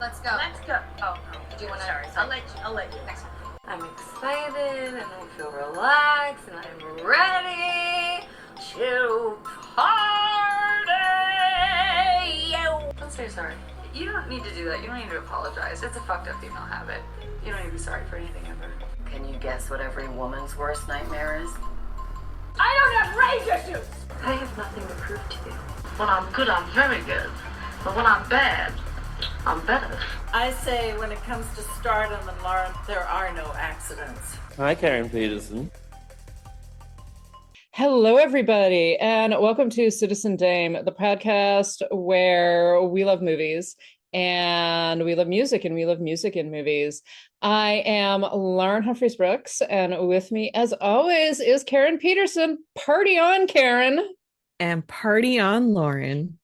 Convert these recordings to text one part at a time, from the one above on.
Let's go. Let's go. Oh, Do you want to? sorry. I'll let you. Next one. I'm excited and I feel relaxed and I'm ready to party. Let's say sorry. You don't need to do that. You don't need to apologize. It's a fucked up female habit. You don't need to be sorry for anything ever. Can you guess what every woman's worst nightmare is? I don't have rage issues. I have nothing to prove to you. When I'm good, I'm very good. But when I'm bad, I'm better. I say when it comes to stardom and Lauren, there are no accidents. Hi, Karen Peterson. Hello, everybody, and welcome to Citizen Dame, the podcast where we love movies and we love music and we love music in movies. I am Lauren Humphries Brooks, and with me, as always, is Karen Peterson. Party on, Karen. And party on, Lauren.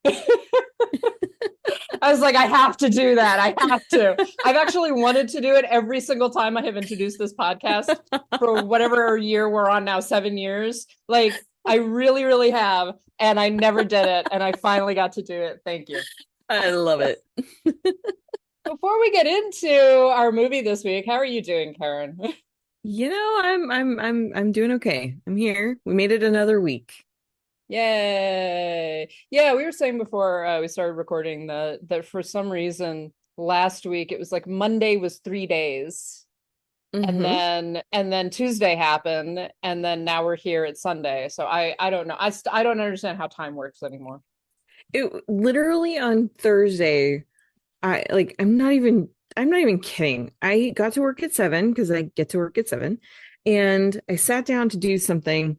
I was like, I have to do that. I have to. I've actually wanted to do it every single time I have introduced this podcast for whatever year we're on now, 7 years. Like, I really, really have. And I never did it. And I finally got to do it. Thank you. I love it. Before we get into our movie this week, how are you doing, Karen? You know, I'm doing okay. I'm here. We made it another week. Yay. Yeah, we were saying before we started recording that for some reason last week it was like Monday was 3 days. Mm-hmm. And then Tuesday happened, and then now we're here at Sunday. So I don't know. I don't understand how time works anymore. It literally on Thursday, I'm not even kidding. I got to work at 7 because I get to work at 7, and I sat down to do something.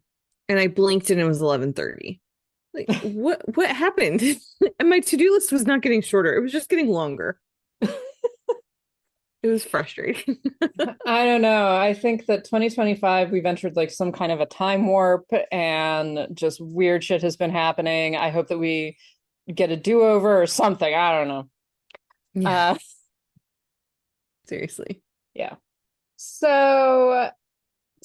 And I blinked and it was 11:30. Like, what happened? And my to-do list was not getting shorter. It was just getting longer. It was frustrating. I don't know. I think that 2025, we've entered like some kind of a time warp and just weird shit has been happening. I hope that we get a do-over or something. I don't know. Yeah. Seriously. Yeah.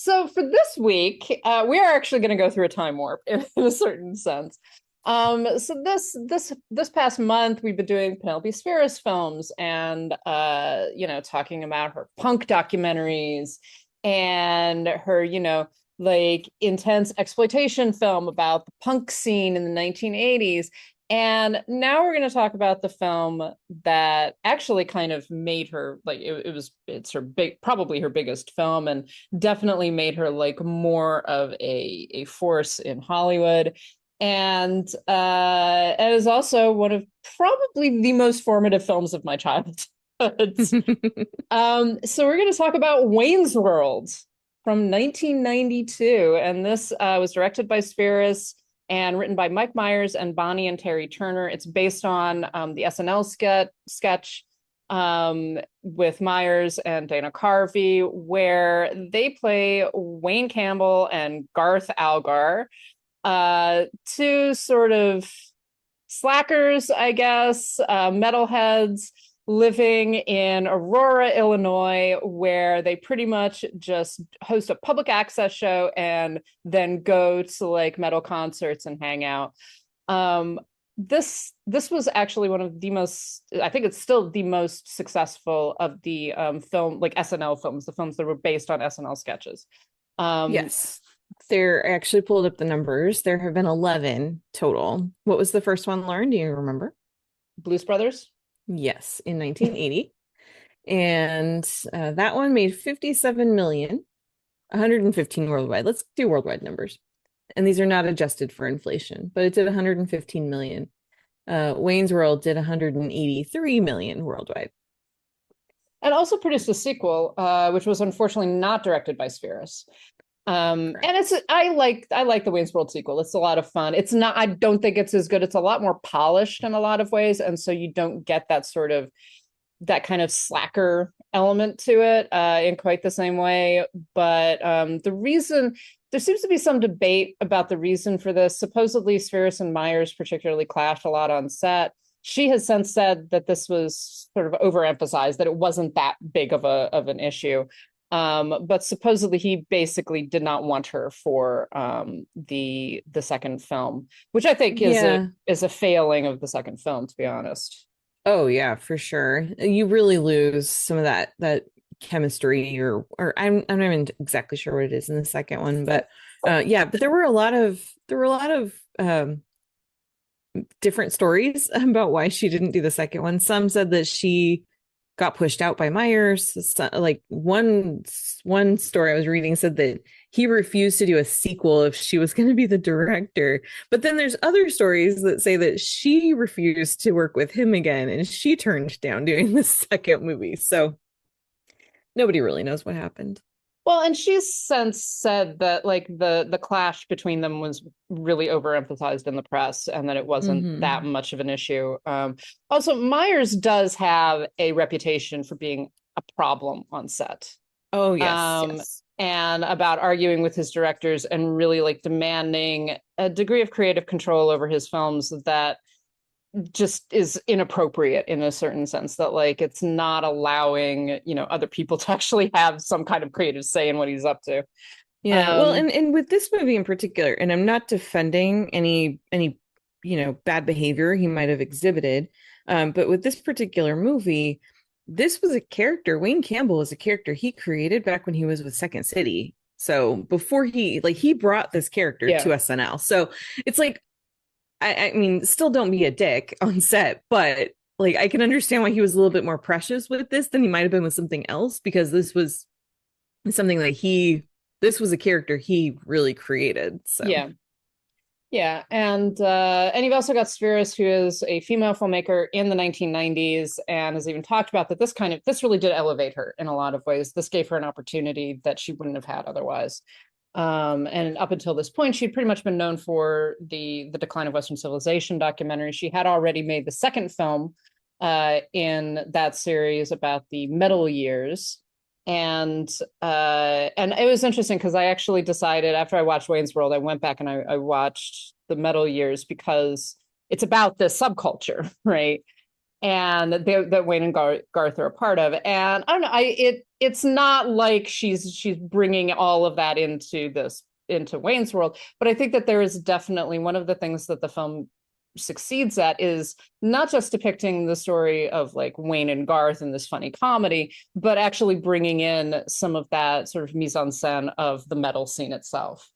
So for this week, we are actually going to go through a time warp in a certain sense. So this past month, we've been doing Penelope Spheeris films and talking about her punk documentaries and her, like intense exploitation film about the punk scene in the 1980s. And now we're going to talk about the film that actually kind of made her like it's her probably her biggest film, and definitely made her like more of a force in Hollywood. And it is also one of probably the most formative films of my childhood. So we're going to talk about Wayne's World from 1992. And this was directed by Spheeris and written by Mike Myers and Bonnie and Terry Turner. It's based on the SNL sketch with Myers and Dana Carvey, where they play Wayne Campbell and Garth Algar, two sort of slackers, I guess, metalheads living in Aurora, Illinois, where they pretty much just host a public access show and then go to like metal concerts and hang out. This was actually one of the most, I think it's still the most successful of the film, like SNL films, the films that were based on SNL sketches. Yes. They're actually pulled up the numbers. There have been 11 total. What was the first one, Lauren? Do you remember? Blues Brothers? Yes, in 1980. And that one made 57 million, 115 worldwide. Let's do worldwide numbers. And these are not adjusted for inflation, but it did 115 million. Wayne's World did 183 million worldwide. And also produced a sequel, which was unfortunately not directed by Spheeris. And I like the Wayne's World sequel. It's a lot of fun. It's not, I don't think it's as good. It's a lot more polished in a lot of ways. And so you don't get that kind of slacker element to it in quite the same way. But the reason, there seems to be some debate about the reason for this. Supposedly Spheeris and Myers particularly clashed a lot on set. She has since said that this was sort of overemphasized, that it wasn't that big of an issue. But supposedly he basically did not want her for the second film, which I think is a failing of the second film, to be honest. Oh yeah, for sure. You really lose some of that chemistry, or I'm not even exactly sure what it is in the second one, but yeah, but there were a lot of different stories about why she didn't do the second one. Some said that she got pushed out by Myers. Like one story I was reading said that he refused to do a sequel if she was going to be the director. But then there's other stories that say that she refused to work with him again and she turned down doing the second movie. So nobody really knows what happened. Well, and she's since said that like the clash between them was really overemphasized in the press and that it wasn't that much of an issue. Also, Myers does have a reputation for being a problem on set. Oh, yes. And about arguing with his directors and really like demanding a degree of creative control over his films that just is inappropriate in a certain sense, that like it's not allowing, you know, other people to actually have some kind of creative say in what he's up to. Yeah. Well, and with this movie in particular, and I'm not defending any bad behavior he might have exhibited, but with this particular movie, this was a character. Wayne Campbell was a character he created back when he was with Second City. So before he brought this character to SNL. So it's like, I mean, still don't be a dick on set, but like I can understand why he was a little bit more precious with this than he might have been with something else, because this was something that this was a character he really created. So yeah, and you've also got Spheeris, who is a female filmmaker in the 1990s, and has even talked about that this really did elevate her in a lot of ways. This gave her an opportunity that she wouldn't have had otherwise. And up until this point, she'd pretty much been known for the Decline of Western Civilization documentary. She had already made the second film in that series about the metal years. And it was interesting because I actually decided after I watched Wayne's World, I went back and I watched the metal years because it's about this subculture, right? And that Wayne and Garth are a part of. And I don't know, it's not like she's bringing all of that into Wayne's World, but I think that there is definitely one of the things that the film succeeds at is not just depicting the story of like Wayne and Garth in this funny comedy, but actually bringing in some of that sort of mise en scène of the metal scene itself.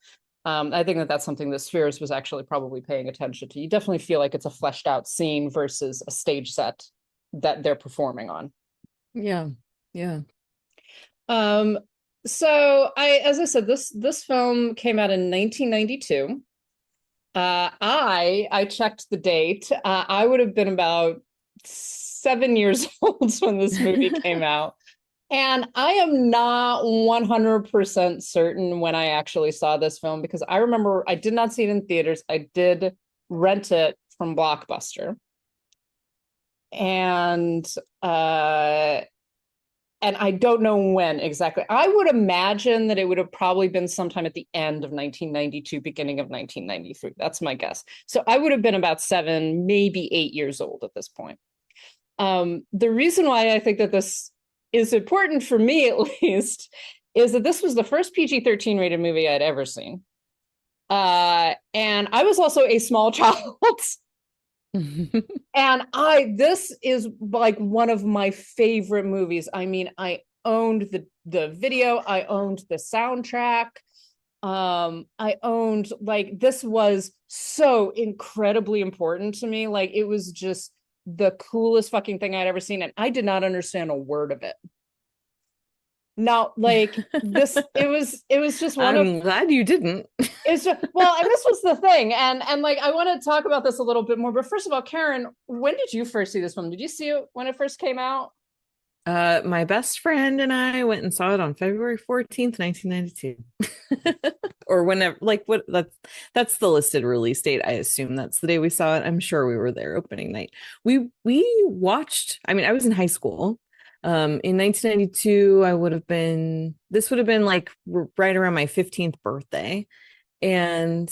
I think that that's something that Spheeris was actually probably paying attention to. You definitely feel like it's a fleshed out scene versus a stage set that they're performing on. Yeah. So as I said, this film came out in 1992. I checked the date. I would have been about 7 years old when this movie came out. And I am not 100% certain when I actually saw this film, because I remember I did not see it in theaters. I did rent it from Blockbuster. And I don't know when exactly. I would imagine that it would have probably been sometime at the end of 1992, beginning of 1993. That's my guess. So I would have been about 7, maybe 8 years old at this point. The reason why I think that this is important for me, at least, is that this was the first PG-13 rated movie I'd ever seen. And I was also a small child. And this is like one of my favorite movies. I mean, I owned the video, I owned the soundtrack. I owned, like, this was so incredibly important to me. Like, it was just the coolest fucking thing I'd ever seen, and I did not understand a word of it. Now, like, this, it was just one I'm glad you didn't. It's just, well, and this was the thing, and like I want to talk about this a little bit more. But first of all, Karen, when did you first see this film? Did you see it when it first came out? My best friend and I went and saw it on February 14th, 1992. Or whenever, like, what that's the listed release date. I assume that's the day we saw it. I'm sure we were there opening night. We watched, I mean, I was in high school. In 1992, this would have been like right around my 15th birthday. And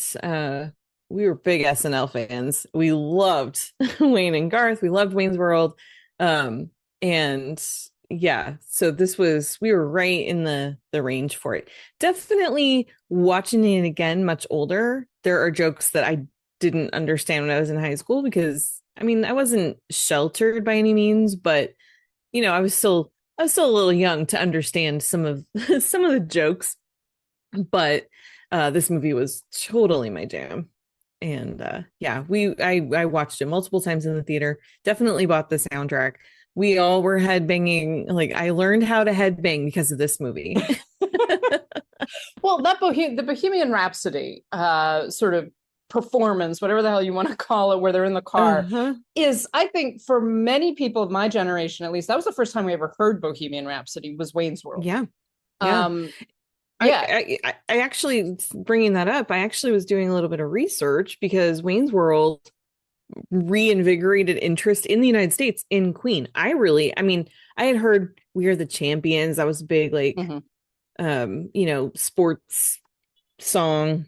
we were big SNL fans. We loved Wayne and Garth. We loved Wayne's World. And yeah, so we were right in the range for it. Definitely watching it again much older, there are jokes that I didn't understand when I was in high school, because I mean, I wasn't sheltered by any means, but I was still a little young to understand some of some of the jokes. But this movie was totally my jam. And yeah, I watched it multiple times in the theater. Definitely bought the soundtrack. We all were headbanging. Like, I learned how to headbang because of this movie. Well, the Bohemian Rhapsody sort of performance, whatever the hell you want to call it, where they're in the car, is, I think, for many people of my generation, at least, that was the first time we ever heard Bohemian Rhapsody, was Wayne's World. Yeah. Yeah. I actually, bringing that up, I actually was doing a little bit of research because Wayne's World reinvigorated interest in the United States in Queen. I mean, I had heard We Are the Champions. That was a big, like, sports song.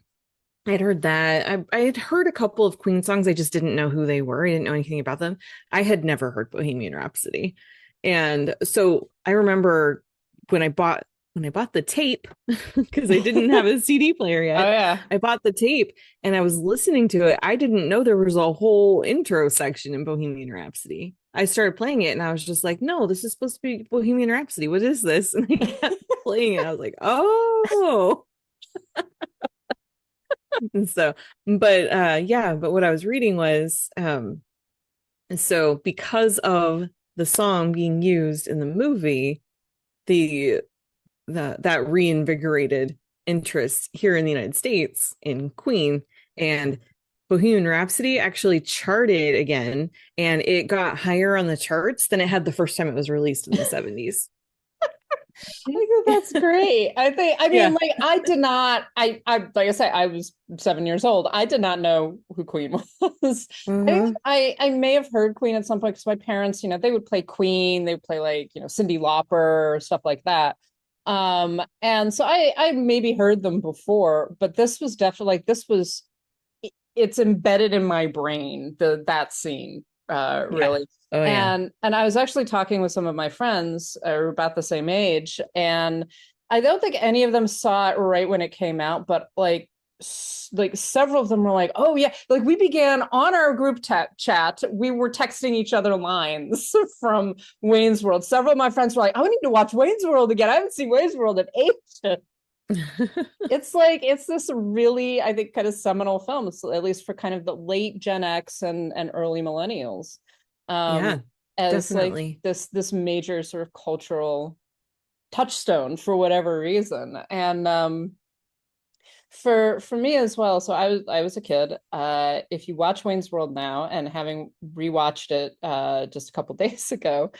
I had heard that. I had heard a couple of Queen songs. I just didn't know who they were. I didn't know anything about them. I had never heard Bohemian Rhapsody. And so I remember when I bought the tape, because I didn't have a CD player yet. Oh, yeah. I bought the tape and I was listening to it. I didn't know there was a whole intro section in Bohemian Rhapsody. I started playing it and I was just like, no, this is supposed to be Bohemian Rhapsody. What is this? And I kept playing it. I was like, oh. And so, but what I was reading was, and so because of the song being used in the movie, that reinvigorated interest here in the United States in Queen, and Bohemian Rhapsody actually charted again, and it got higher on the charts than it had the first time it was released in the 70s. I think that's great. Like, I did not, like I said, I was 7 years old. I did not know who Queen was. I may have heard Queen at some point because my parents, they would play Queen. They would play, like, Cyndi Lauper, stuff like that. And so I maybe heard them before, but this was definitely, like, it's embedded in my brain, that scene, really. Yeah. Oh, yeah. And I was actually talking with some of my friends who are about the same age, and I don't think any of them saw it right when it came out, but like several of them were like, oh yeah, like, we began on our group chat, we were texting each other lines from Wayne's World. Several of my friends were like, I need to watch Wayne's World again. I haven't seen Wayne's World in ages. It's this really, I think, kind of seminal film, at least for kind of the late Gen X and early millennials. Yeah, as definitely. like this major sort of cultural touchstone for whatever reason. And for me as well, so I was a kid. If you watch Wayne's World now, and having rewatched it just a couple days ago,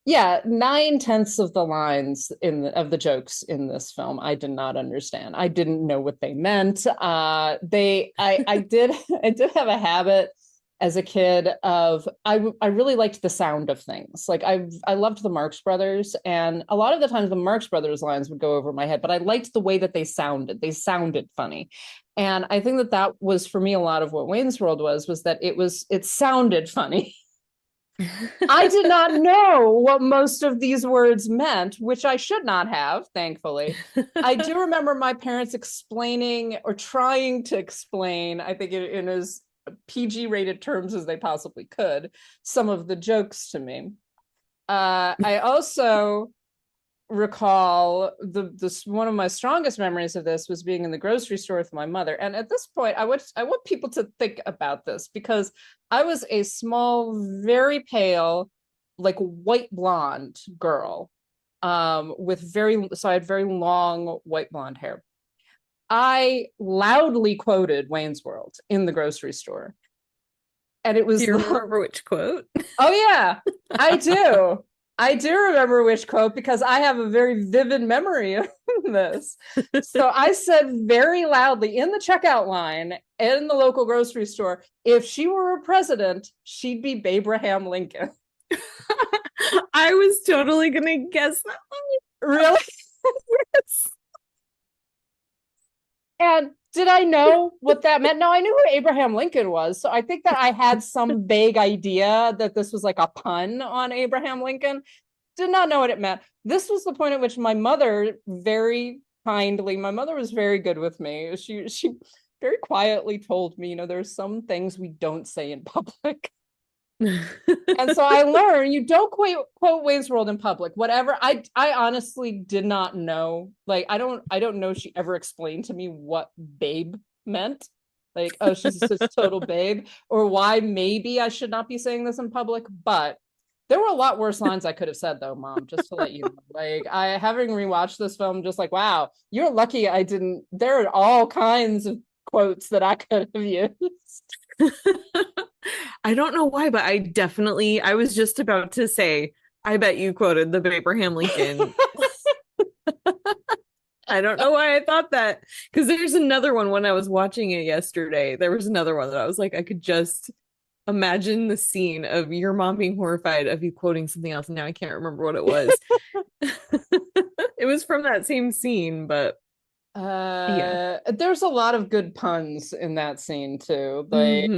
yeah, 9/10 of the lines of the jokes in this film I did not understand. I didn't know what they meant. I did have a habit as a kid of, I really liked the sound of things. Like, I loved the Marx Brothers, and a lot of the times the Marx Brothers lines would go over my head, but I liked the way that they sounded. They sounded funny. And I think that was, for me, a lot of what Wayne's World was that it sounded funny. I did not know what most of these words meant, which I should not have, thankfully. I do remember my parents explaining, or trying to explain, I think in as PG-rated terms as they possibly could, some of the jokes to me. I also recall one of my strongest memories of this was being in the grocery store with my mother. And at this point, I want people to think about this, because I was a small, very pale, like white blonde girl, so I had very long white blonde hair. I loudly quoted Wayne's World in the grocery store. And it was... Do you remember which quote? Oh, yeah, I do. I do remember which quote, because I have a very vivid memory of this. So I said very loudly in the checkout line in the local grocery store, if she were a president, she'd be Abraham Lincoln. I was totally going to guess that one. Really? Yes. And did I know what that meant? No, I knew who Abraham Lincoln was. So I think that I had some vague idea that this was like a pun on Abraham Lincoln. Did not know what it meant. This was the point at which my mother very kindly, my mother was very good with me. She very quietly told me, there's some things we don't say in public. And so I learned you don't quote Wayne's World in public. Whatever. I honestly did not know. Like I don't know if she ever explained to me what babe meant. Like, oh, she's this total babe, or why maybe I should not be saying this in public. But there were a lot worse lines I could have said though, Mom, just to let you know. Like I having rewatched this film, just like, wow, you're lucky I didn't. There are all kinds of quotes that I could have used. I don't know why, but I was just about to say, I bet you quoted the Abraham Lincoln. I don't know why I thought that, because there's another one when I was watching it yesterday. There was another one that I was like, I could just imagine the scene of your mom being horrified of you quoting something else. And now I can't remember what it was. It was from that same scene, but yeah. There's a lot of good puns in that scene too. Like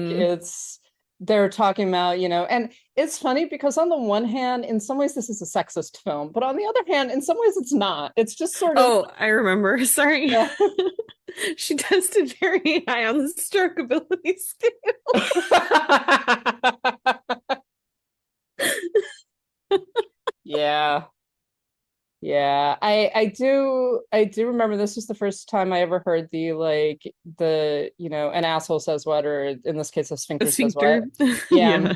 they're talking about, and it's funny because on the one hand, in some ways this is a sexist film, but on the other hand, in some ways it's not. It's just sort of. Oh, I remember. Sorry. Yeah. She tested very high on the stroke ability scale. Yeah. Yeah, I do remember this was the first time I ever heard an asshole says what, or in this case a sphincter says what. Yeah.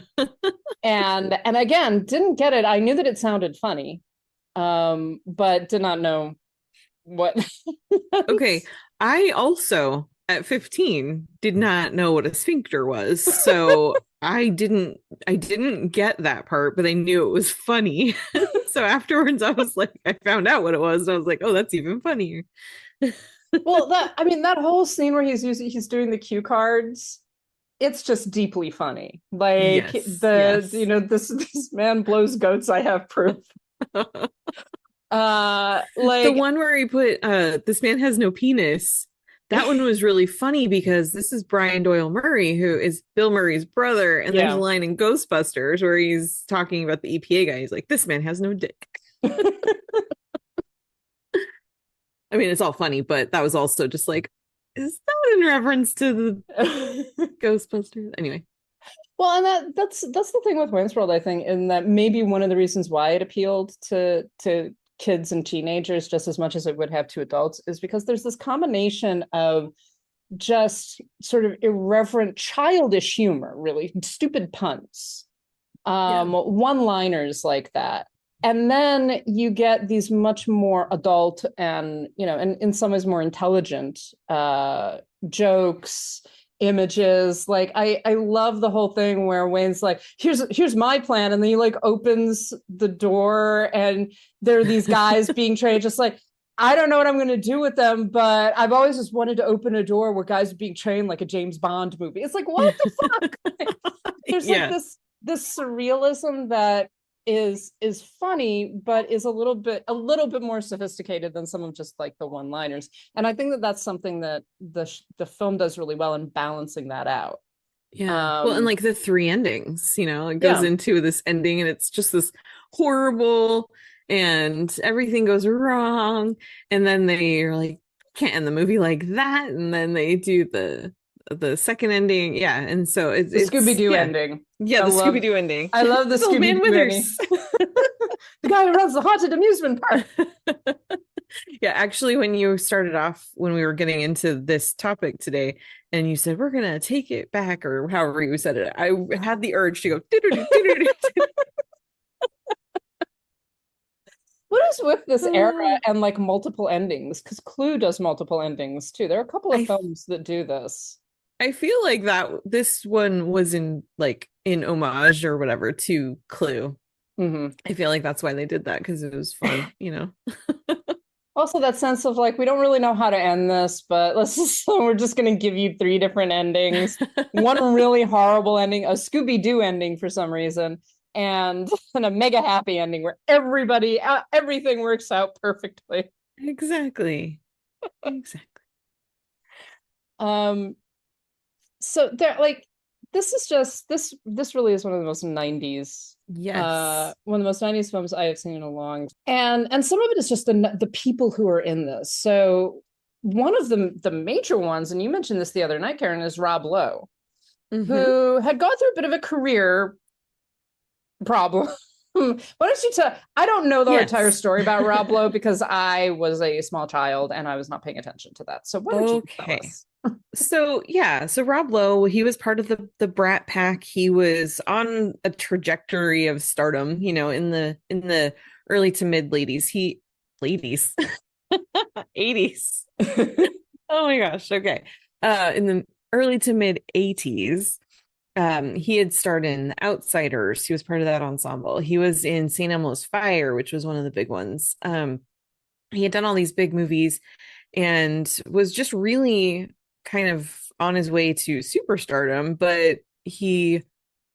And again, didn't get it. I knew that it sounded funny, but did not know what. Okay, I also at 15 did not know what a sphincter was, so I didn't get that part, but I knew it was funny. So afterwards I was like, I found out what it was and I was like, oh, that's even funnier. Well, that whole scene where he's doing the cue cards, it's just deeply funny. Like this man blows goats, I have proof. Like the one where he put this man has no penis. That one was really funny because this is Brian Doyle Murray, who is Bill Murray's brother. And there's a line in Ghostbusters where he's talking about the EPA guy. He's like, this man has no dick. I mean, it's all funny, but that was also just like, is that in reference to the Ghostbusters? Anyway. Well, and that's the thing with Wayne's World, I think, in that maybe one of the reasons why it appealed to kids and teenagers just as much as it would have to adults is because there's this combination of just sort of irreverent, childish humor, really stupid puns, one-liners like that. And then you get these much more adult and, and in some ways more intelligent jokes, images. Like I love the whole thing where Wayne's like, here's my plan, and then he like opens the door and there are these guys being trained, just like, I don't know what I'm going to do with them, but I've always just wanted to open a door where guys are being trained like a James Bond movie. It's like, what the fuck? There's like this surrealism that is funny, but is a little bit more sophisticated than some of just like the one-liners. And I think that that's something that the film does really well in balancing that out. Yeah. Well, and like the three endings, it goes into this ending and it's just this horrible and everything goes wrong. And then they're like, can't end the movie like that. And then they do the second ending. Yeah. And so it's the Scooby-Doo ending. Yeah, the Scooby-Doo ending. I love the Scooby-Doo ending. The guy who runs the haunted amusement park. Yeah, actually, when you started off, when we were getting into this topic today, and you said, we're going to take it back, or however you said it, I had the urge to go, What is with this era and like multiple endings? Because Clue does multiple endings too. There are a couple of films that do this. I feel like that this one was in homage or whatever to Clue. Mm-hmm. I feel like that's why they did that, because it was fun, Also, that sense of like, we don't really know how to end this, but we're just going to give you 3 different endings. One really horrible ending, a Scooby-Doo ending for some reason, and a mega happy ending where everything works out perfectly. Exactly. So they're like, this is just this really is one of the most 90s. Yes. One of the most 90s films I have seen in a long, and some of it is just the people who are in this. So one of the major ones, and you mentioned this the other night, Karen, is Rob Lowe, who had gone through a bit of a career problem. Why don't you tell? I don't know the Yes. entire story about Rob Lowe because I was a small child and I was not paying attention to that. So why don't you tell Okay. us? So Rob Lowe, he was part of the Brat Pack. He was on a trajectory of stardom, in the early to mid ladies 80s. Oh my gosh. Okay. In the early to mid 80s, he had starred in The Outsiders. He was part of that ensemble. He was in St. Elmo's Fire, which was one of the big ones. He had done all these big movies and was just really kind of on his way to superstardom, but he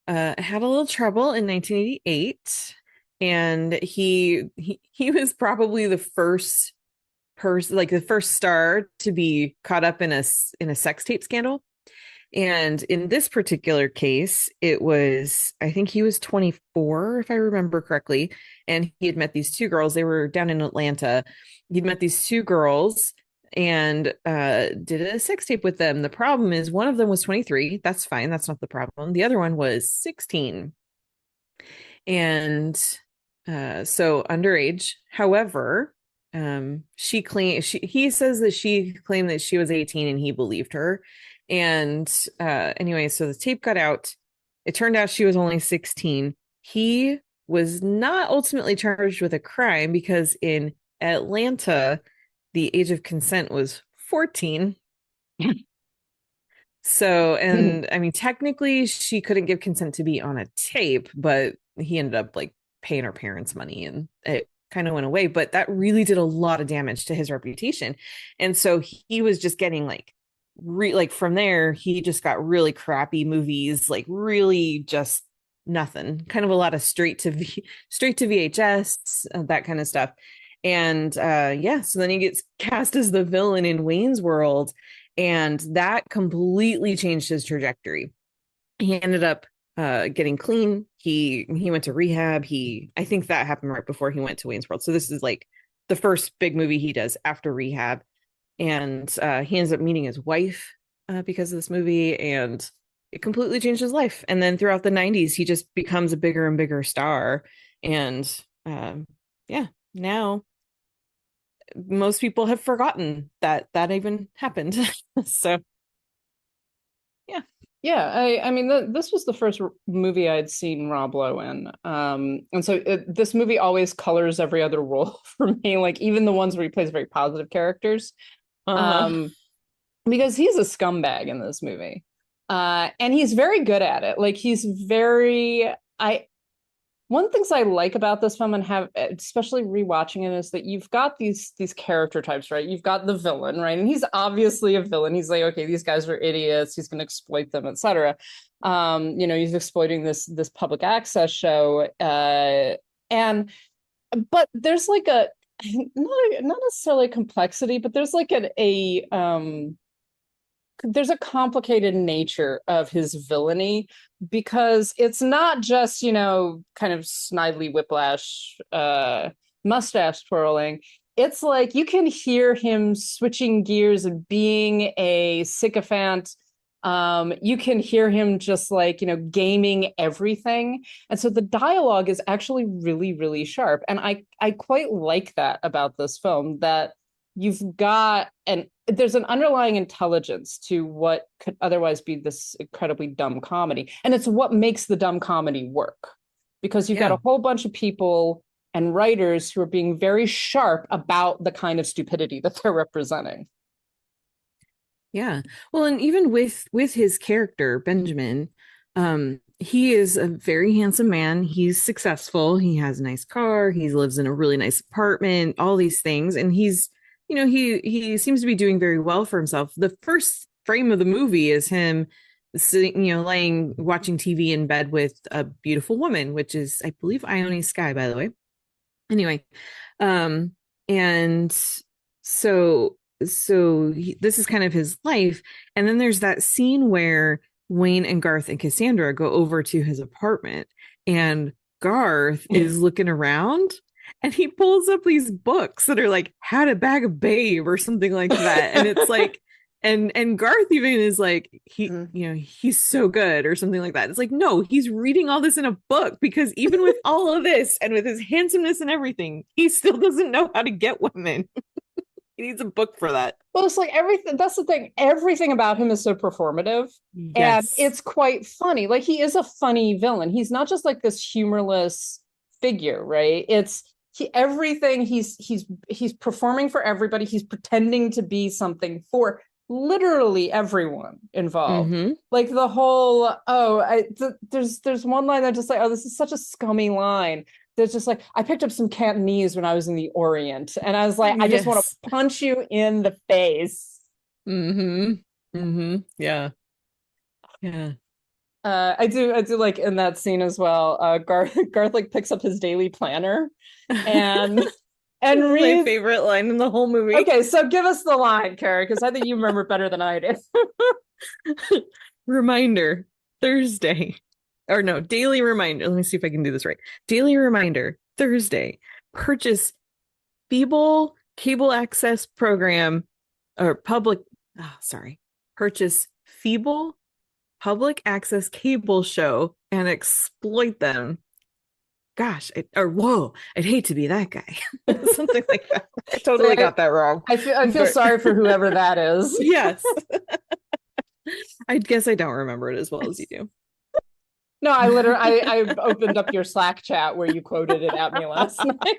had a little trouble in 1988, and he was probably the first person, like the first star to be caught up in a sex tape scandal. And in this particular case, it was, I think he was 24, if I remember correctly. And he had met these two girls. They were down in Atlanta. He'd met these two girls and did a sex tape with them. The problem is one of them was 23. That's fine. That's not the problem. The other one was 16. And so underage. However, he says that she claimed that she was 18 and he believed her. And anyway, so the tape got out. It turned out she was only 16. He was not ultimately charged with a crime because in Atlanta, the age of consent was 14. So, and I mean, technically she couldn't give consent to be on a tape, but he ended up like paying her parents money and it kind of went away. But that really did a lot of damage to his reputation. And so he was just getting like from there, he just got really crappy movies, like really just nothing, kind of a lot of straight to VHS, that kind of stuff. And so then he gets cast as the villain in Wayne's World, and that completely changed his trajectory. He ended up getting clean. He went to rehab. I think that happened right before he went to Wayne's World. So this is like the first big movie he does after rehab. And he ends up meeting his wife because of this movie, and it completely changed his life. And then throughout the 90s, he just becomes a bigger and bigger star. And now most people have forgotten that even happened. So I mean, this was the first movie I'd seen Rob Lowe in. And so this movie always colors every other role for me, like even the ones where he plays very positive characters. Because he's a scumbag in this movie. And he's very good at it. Like one of the things I like about this film and have, especially rewatching it, is that you've got these character types, right? You've got the villain, right? And he's obviously a villain. He's like, okay, these guys are idiots. He's going to exploit them, etc. He's exploiting this public access show. But there's like not necessarily complexity, but there's like there's a complicated nature of his villainy, because it's not just, kind of snidely whiplash, mustache twirling. It's like you can hear him switching gears and being a sycophant. You can hear him just like, gaming everything. And so the dialogue is actually really, really sharp. And I quite like that about this film, that you've got there's an underlying intelligence to what could otherwise be this incredibly dumb comedy. And it's what makes the dumb comedy work, because you've got a whole bunch of people and writers who are being very sharp about the kind of stupidity that they're representing. Yeah. Well, and even with his character, Benjamin, he is a very handsome man. He's successful. He has a nice car. He lives in a really nice apartment, all these things. And he's, he seems to be doing very well for himself. The first frame of the movie is him sitting, watching TV in bed with a beautiful woman, which is, I believe, Ione Skye, by the way. Anyway, and so this is kind of his life. And then there's that scene where Wayne and Garth and Cassandra go over to his apartment, and Garth is looking around, and he pulls up these books that are like How to Bag a Babe or something like that. And it's like, And Garth even is like, he's so good or something like that. It's like, no, he's reading all this in a book, because even with all of this and with his handsomeness and everything, he still doesn't know how to get women. He needs a book for that. Well, it's like everything. That's the thing. Everything about him is so performative, and it's quite funny. Like, he is a funny villain. He's not just like this humorless figure, right? Everything he's performing for everybody. He's pretending to be something for literally everyone involved. Like the whole there's one line that just like, oh, this is such a scummy line. There's just like, I picked up some Cantonese when I was in the Orient, and I was like, I just want to punch you in the face. Yeah. I do like in that scene as well. Garth like picks up his daily planner and reads. My favorite line in the whole movie. Okay, so give us the line, Carrie, because I think you remember better than I do. Reminder, Thursday. Or no, daily reminder. Let me see if I can do this right. Daily reminder, Thursday. Purchase feeble cable access program or public. Purchase feeble public access cable show and exploit them. Gosh, I'd hate to be that guy. Something like that. I totally got that wrong. I feel sorry for whoever that is. Yes. I guess I don't remember it as well as you do. No, I opened up your Slack chat where you quoted it at me last night.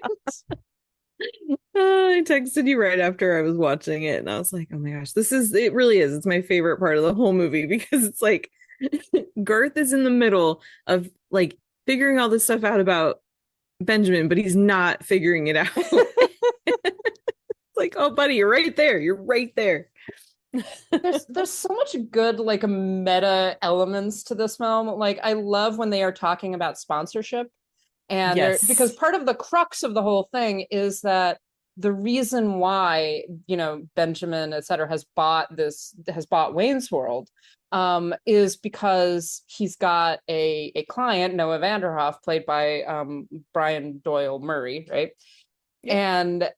I texted you right after I was watching it, and I was like, oh my gosh, it really is. It's my favorite part of the whole movie, because it's like Garth is in the middle of like figuring all this stuff out about Benjamin, but he's not figuring it out. It's like, oh buddy, you're right there. You're right there. There's so much good like meta elements to this film. Like, I love when they are talking about sponsorship, and because part of the crux of the whole thing is that the reason why Benjamin etc has bought Wayne's World is because he's got a client, Noah Vanderhoff, played by Brian Doyle Murray, right? And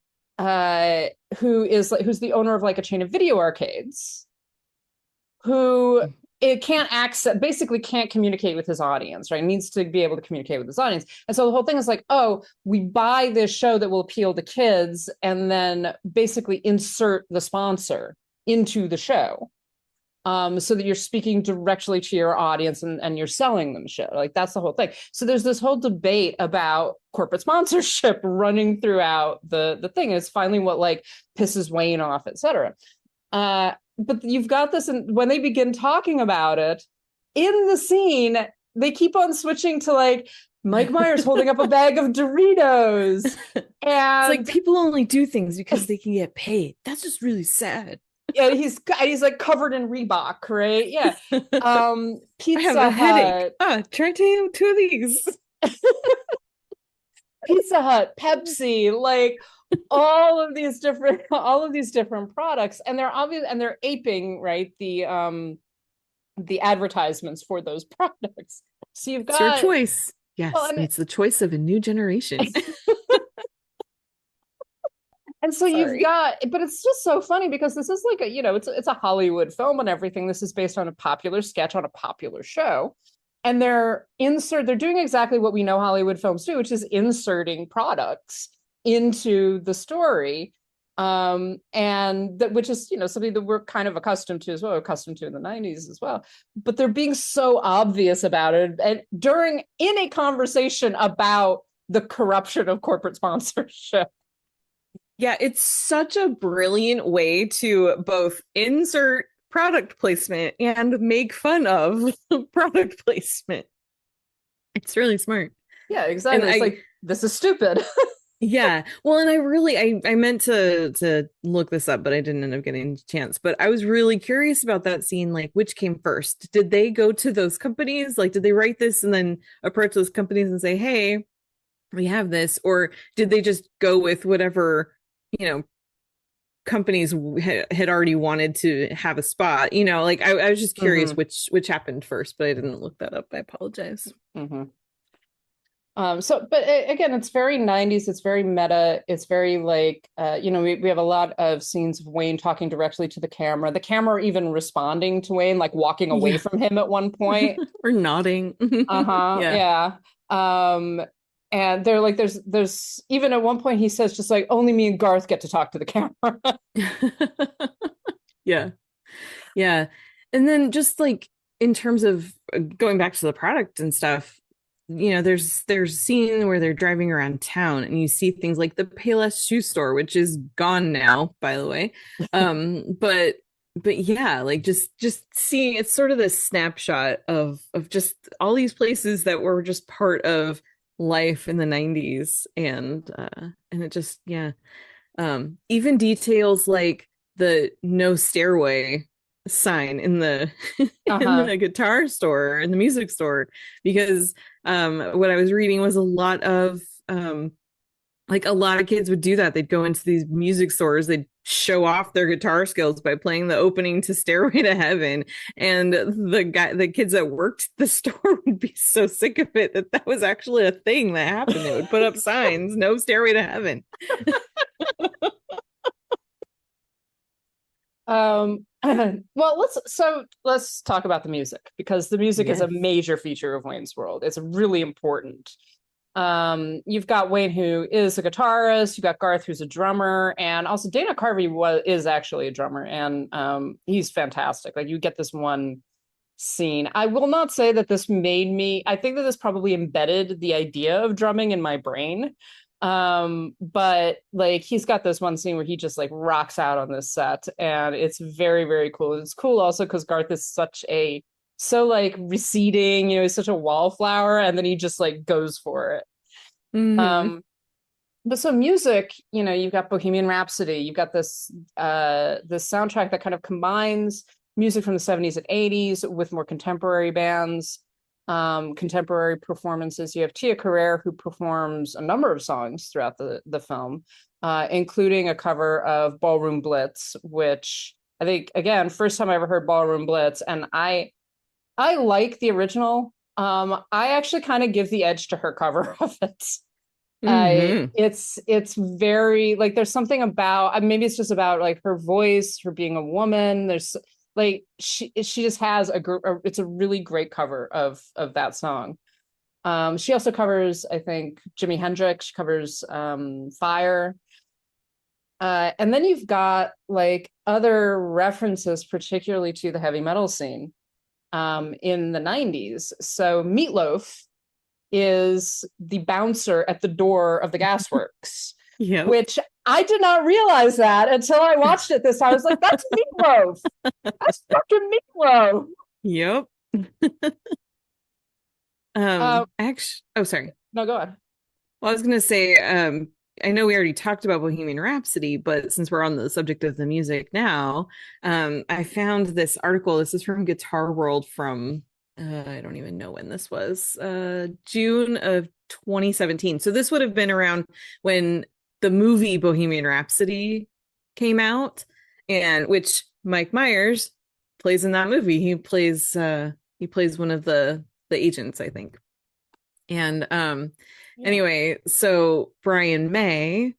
who's the owner of like a chain of video arcades, who it basically can't communicate with his audience, right? Needs to be able to communicate with his audience. And so the whole thing is like, oh, we buy this show that will appeal to kids and then basically insert the sponsor into the show. So that you're speaking directly to your audience and you're selling them shit. Like, that's the whole thing. So there's this whole debate about corporate sponsorship running throughout the thing. It's finally what like pisses Wayne off, etc. But you've got this, and when they begin talking about it in the scene, they keep on switching to like Mike Myers holding up a bag of Doritos. And it's like, people only do things because they can get paid. That's just really sad. Yeah, he's like covered in Reebok, right? Yeah. Pizza I have a Hut. headache. Try two of these. Pizza Hut, Pepsi, like all of these different products, and they're obvious, and they're aping, right, the advertisements for those products. So you've got it's your choice. Yes, well, it's the choice of a new generation. And so you've got, but it's just so funny because this is like it's a Hollywood film and everything. This is based on a popular sketch on a popular show. And they're doing exactly what we know Hollywood films do, which is inserting products into the story. And which is, something that we're kind of accustomed to in the 90s as well. But they're being so obvious about it. And in a conversation about the corruption of corporate sponsorship. Yeah, it's such a brilliant way to both insert product placement and make fun of product placement. It's really smart. Yeah, exactly. It's like, this is stupid. Yeah. Well, and I meant to look this up, but I didn't end up getting a chance. But I was really curious about that scene, like which came first. Did they go to those companies? Like, did they write this and then approach those companies and say, hey, we have this? Or did they just go with whatever companies had already wanted to have a spot? Like I was just curious which happened first, but I didn't look that up. I apologize. Again, it's very 90s. It's very meta. It's very like, we have a lot of scenes of Wayne talking directly to the camera. The camera even responding to Wayne, like walking away Yeah. from him at one point. Or nodding. Uh-huh. Yeah. Yeah. And they're like, there's even at one point he says just like, only me and Garth get to talk to the camera. Yeah. Yeah. And then just like in terms of going back to the product and stuff, there's a scene where they're driving around town and you see things like the Payless shoe store, which is gone now, by the way. But yeah, like just seeing, it's sort of this snapshot of just all these places that were just part of life in the 90s. And it just, yeah. Even details like the no stairway sign in the in the guitar store, in the music store, because what I was reading was a lot of kids would do that. They'd go into these music stores, they'd show off their guitar skills by playing the opening to Stairway to Heaven, and the kids that worked the store would be so sick of it that was actually a thing that happened. They would put up signs, no Stairway to Heaven. Well, let's talk about the music, because the music is a Yes. major feature of Wayne's World. It's really important. You've got Wayne, who is a guitarist, you've got Garth, who's a drummer, and also Dana Carvey is actually a drummer, and he's fantastic. Like, you get this one scene. I will not say that I think that this probably embedded the idea of drumming in my brain. But like, he's got this one scene where he just like rocks out on this set, and it's very, very cool. It's cool also because Garth is so like receding, he's such a wallflower, and then he just like goes for it. Mm-hmm. But so music, you've got Bohemian Rhapsody, you've got this soundtrack that kind of combines music from the 70s and 80s with more contemporary bands, contemporary performances. You have Tia Carrere, who performs a number of songs throughout the film, including a cover of Ballroom Blitz, which I think, again, first time I ever heard Ballroom Blitz, and I like the original. I actually kind of give the edge to her cover of it. Mm-hmm. It's very like, there's something about, maybe it's just about like her voice, her being a woman. There's like, she just has it's a really great cover of that song. She also covers, I think, Jimi Hendrix. She covers Fire. And then you've got like other references, particularly to the heavy metal scene in the 90s. So Meatloaf is the bouncer at the door of the gasworks. Yeah. Which I did not realize that until I watched it this time. I was like, that's Meatloaf. That's fucking Meatloaf. Yep. Actually, oh, sorry. No, go ahead. Well, I was gonna say, I know we already talked about Bohemian Rhapsody, but since we're on the subject of the music now, I found this article. This is from Guitar World from I don't even know when this was, June of 2017. So this would have been around when the movie Bohemian Rhapsody came out, and which Mike Myers plays in that movie. He plays one of the agents, I think. And anyway, so Brian May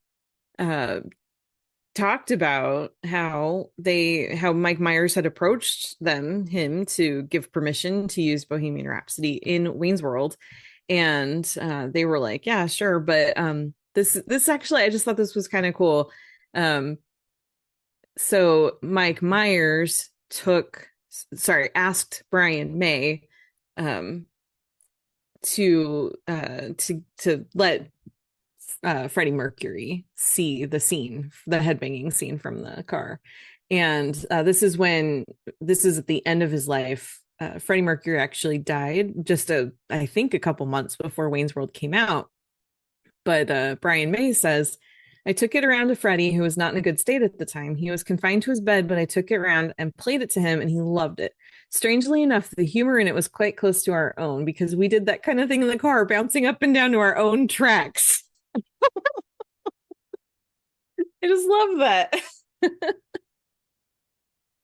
talked about how Mike Myers had approached him to give permission to use Bohemian Rhapsody in Wayne's World, and they were like, yeah, sure. But this actually, I just thought this was kind of cool. So Mike Myers asked Brian May to let Freddie Mercury see the headbanging scene from the car. And this is at the end of his life. Freddie Mercury actually died just I think a couple months before Wayne's World came out. But Brian May says, I took it around to Freddie, who was not in a good state at the time. He was confined to his bed, but I took it around and played it to him, and he loved it. Strangely enough, the humor in it was quite close to our own, because we did that kind of thing in the car, bouncing up and down to our own tracks. I just love that.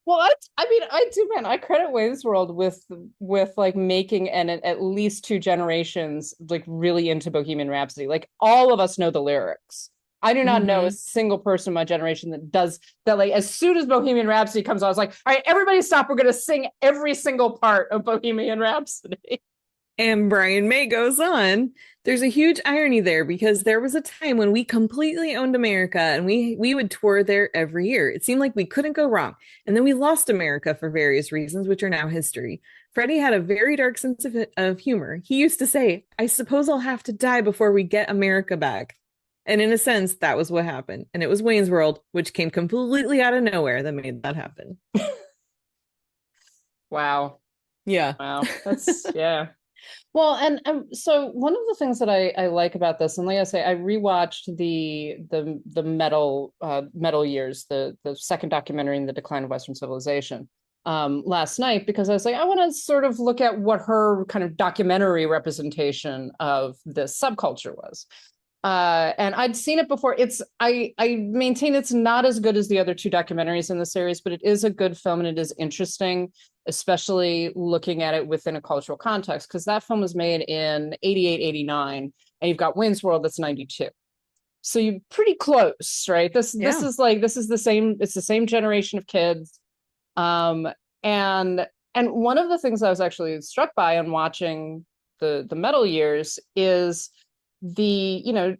Well, I mean, I do, man. I credit Wayne's World with like making an at least two generations like really into Bohemian Rhapsody. Like all of us know the lyrics. I do not know a single person in my generation that does that. Like as soon as Bohemian Rhapsody comes on, I was like, all right, everybody stop. We're gonna sing every single part of Bohemian Rhapsody. And Brian May goes on. There's a huge irony there because there was a time when we completely owned America and we would tour there every year. It seemed like we couldn't go wrong. And then we lost America for various reasons, which are now history. Freddie had a very dark sense of humor. He used to say, I suppose I'll have to die before we get America back. And in a sense, that was what happened. And it was Wayne's World, which came completely out of nowhere that made that happen. Wow. Yeah. Wow. That's, yeah. Well, and so one of the things that I like about this, and like I say, I rewatched the metal years, the second documentary in the decline of Western civilization, last night because I was like, I want to sort of look at what her kind of documentary representation of this subculture was. And I'd seen it before. I maintain it's not as good as the other two documentaries in the series, but it is a good film and it is interesting, especially looking at it within a cultural context, because that film was made in 88, 89, and you've got Wayne's World that's 92. So you're pretty close, right? This is the same, it's the same generation of kids. And one of the things I was actually struck by on watching the metal years is the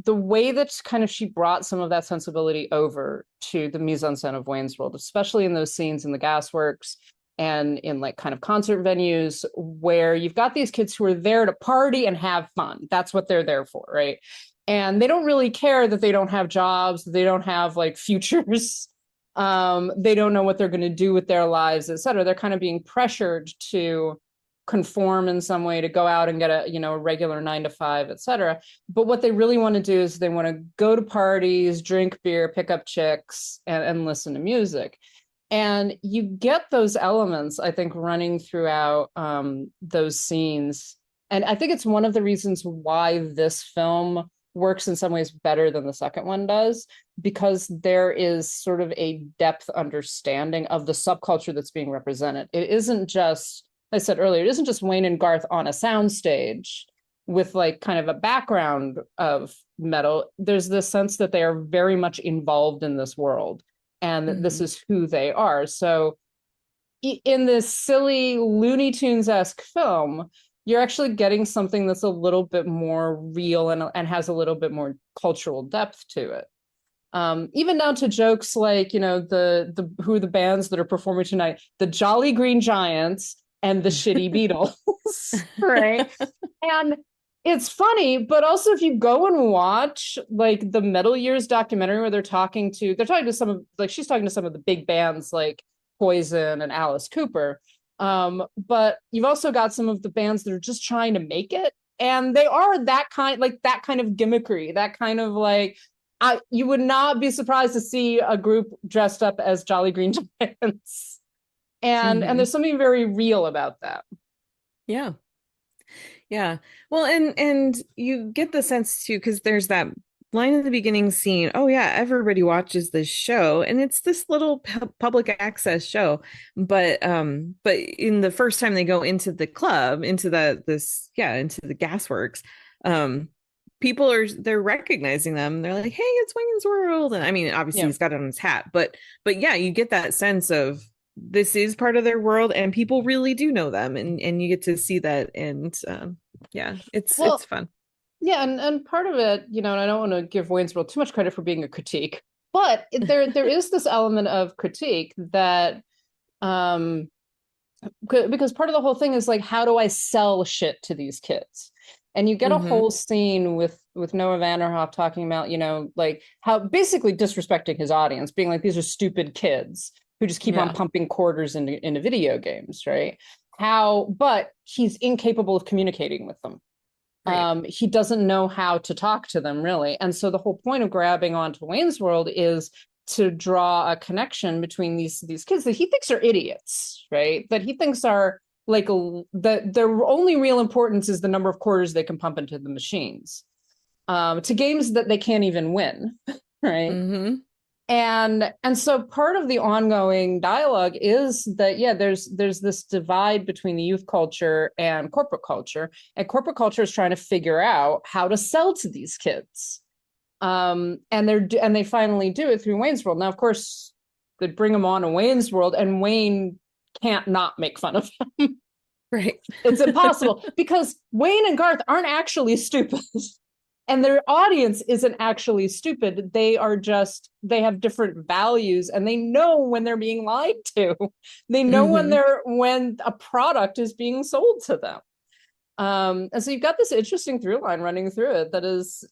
way that kind of she brought some of that sensibility over to the mise-en-scène of Wayne's World, especially in those scenes in the gasworks and in like kind of concert venues where you've got these kids who are there to party and have fun. That's what they're there for, right? And they don't really care that they don't have jobs, they don't have like futures, they don't know what they're going to do with their lives, et cetera. They're kind of being pressured to conform in some way, to go out and get a regular 9 to 5, et cetera. But what they really want to do is they want to go to parties, drink beer, pick up chicks, and listen to music. And you get those elements, I think, running throughout those scenes. And I think it's one of the reasons why this film works in some ways better than the second one does, because there is sort of a depth understanding of the subculture that's being represented. It isn't just, I said earlier, it isn't just Wayne and Garth on a soundstage with like kind of a background of metal. There's this sense that they are very much involved in this world and that this is who they are. So in this silly Looney Tunes-esque film, you're actually getting something that's a little bit more real and has a little bit more cultural depth to it. Even down to jokes like, who are the bands that are performing tonight? The Jolly Green Giants and the Shitty Beatles, right? And it's funny, but also if you go and watch like the Metal Years documentary where she's talking to some of the big bands like Poison and Alice Cooper. But you've also got some of the bands that are just trying to make it. And they are that kind of gimmickry, that kind of like, you would not be surprised to see a group dressed up as Jolly Green Giants. And there's something very real about that. Yeah. Yeah. Well, and you get the sense too, because there's that line in the beginning scene. Oh yeah, everybody watches this show, and it's this little public access show. But in the first time they go into the club, into the gasworks, they're recognizing them. They're like, hey, it's Wayne's World. And I mean, obviously he's got it on his hat, but yeah, you get that sense of this is part of their world and people really do know them, and you get to see that. And it's fun. Yeah, and part of it, and I don't want to give Wayne's World too much credit for being a critique, but there is this element of critique that because part of the whole thing is like, how do I sell shit to these kids? And you get a whole scene with Noah Vanderhoff talking about, like how basically disrespecting his audience, being like, these are stupid kids who just keep on pumping quarters into video games, right? But he's incapable of communicating with them. Right. He doesn't know how to talk to them, really. And so the whole point of grabbing onto Wayne's World is to draw a connection between these kids that he thinks are idiots, right? That he thinks are like that their only real importance is the number of quarters they can pump into the machines, to games that they can't even win, right? And so part of the ongoing dialogue is that, yeah, there's this divide between the youth culture and corporate culture is trying to figure out how to sell to these kids. And they finally do it through Wayne's World. Now, of course, they bring him on to Wayne's World, and Wayne can't not make fun of him. Right. It's impossible because Wayne and Garth aren't actually stupid. And their audience isn't actually stupid. They have different values, and they know when they're being lied to. They know when a product is being sold to them. And so you've got this interesting through line running through it that is,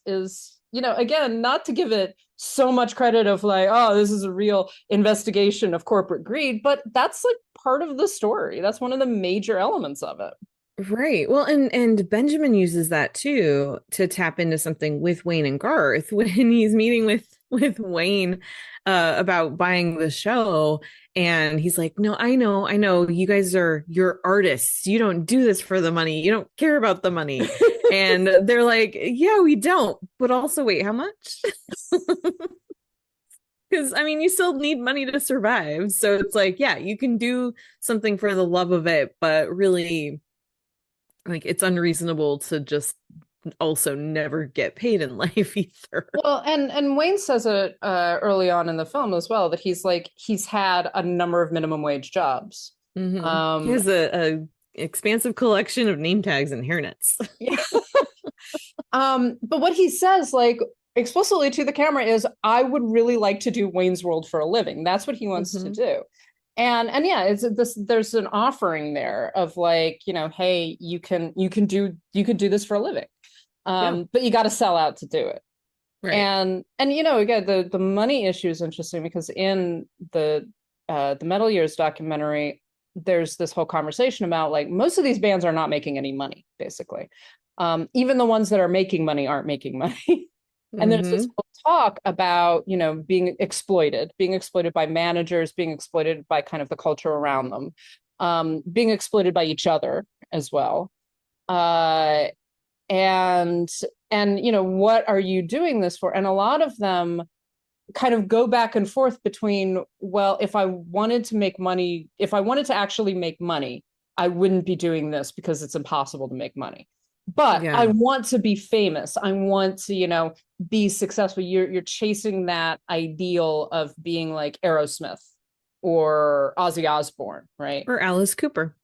again, not to give it so much credit of like, oh, this is a real investigation of corporate greed, but that's like part of the story. That's one of the major elements of it. Right. Well, and Benjamin uses that too to tap into something with Wayne and Garth when he's meeting with Wayne about buying the show. And he's like, no, I know you guys you're artists. You don't do this for the money. You don't care about the money. And they're like, yeah, we don't. But also, wait, how much? Because you still need money to survive. So it's like, yeah, you can do something for the love of it, but really, like, it's unreasonable to just also never get paid in life either. Well, and Wayne says it early on in the film as well, that he's had a number of minimum wage jobs. Mm-hmm. He has a expansive collection of name tags and hairnets. Yeah. But what he says, like, explicitly to the camera is, I would really like to do Wayne's World for a living. That's what he wants to do. And yeah, it's this, there's an offering there of like, hey, you can do this for a living. But you got to sell out to do it. Right. And again, the money issue is interesting because in the Metal Years documentary, there's this whole conversation about like most of these bands are not making any money, basically. Even the ones that are making money aren't making money. And there's this whole talk about, being exploited by managers, being exploited by kind of the culture around them, being exploited by each other as well. And what are you doing this for? And a lot of them kind of go back and forth between, well, if I wanted to actually make money, I wouldn't be doing this because it's impossible to make money. But I want to be famous. I want to, be successful. You're chasing that ideal of being like Aerosmith or Ozzy Osbourne, right? Or Alice Cooper.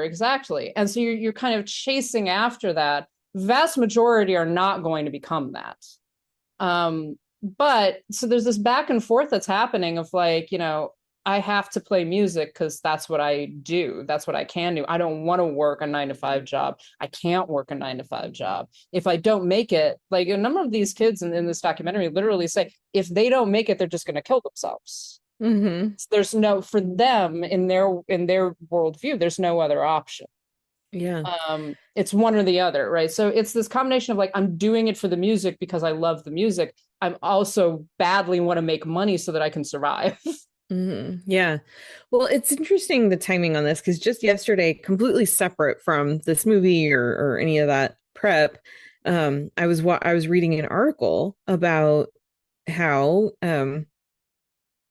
Exactly. And so you're kind of chasing after that. Vast majority are not going to become that. But so there's this back and forth that's happening of like, I have to play music because that's what I do. That's what I can do. I don't want to work a 9-to-5 job. I can't work a 9-to-5 job. If I don't make it, like a number of these kids in this documentary literally say, if they don't make it, they're just going to kill themselves. Mm-hmm. There's no, for them in their worldview, there's no other option. Yeah. It's one or the other, right? So it's this combination of like, I'm doing it for the music because I love the music. I'm also badly want to make money so that I can survive. Mm-hmm. Yeah. Well, it's interesting the timing on this because just yesterday, completely separate from this movie or any of that prep, I was reading an article about how in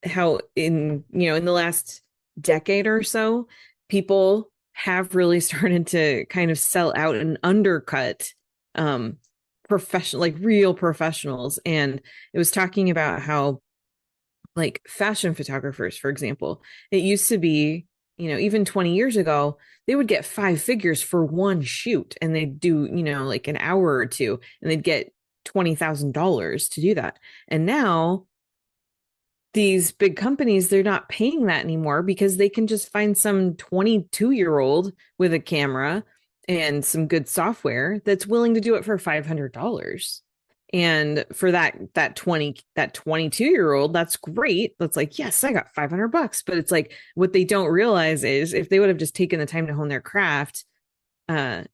in the last decade or so, people have really started to kind of sell out and undercut real professionals. And it was talking about how, like, fashion photographers, for example, it used to be, even 20 years ago, they would get 5 figures for one shoot, and they'd do, like an hour or two, and they'd get $20,000 to do that. And now these big companies, they're not paying that anymore because they can just find some 22-year-old with a camera and some good software that's willing to do it for $500. And for that 22-year-old, that's great. That's like, yes, I got $500. But it's like, what they don't realize is if they would have just taken the time to hone their craft, by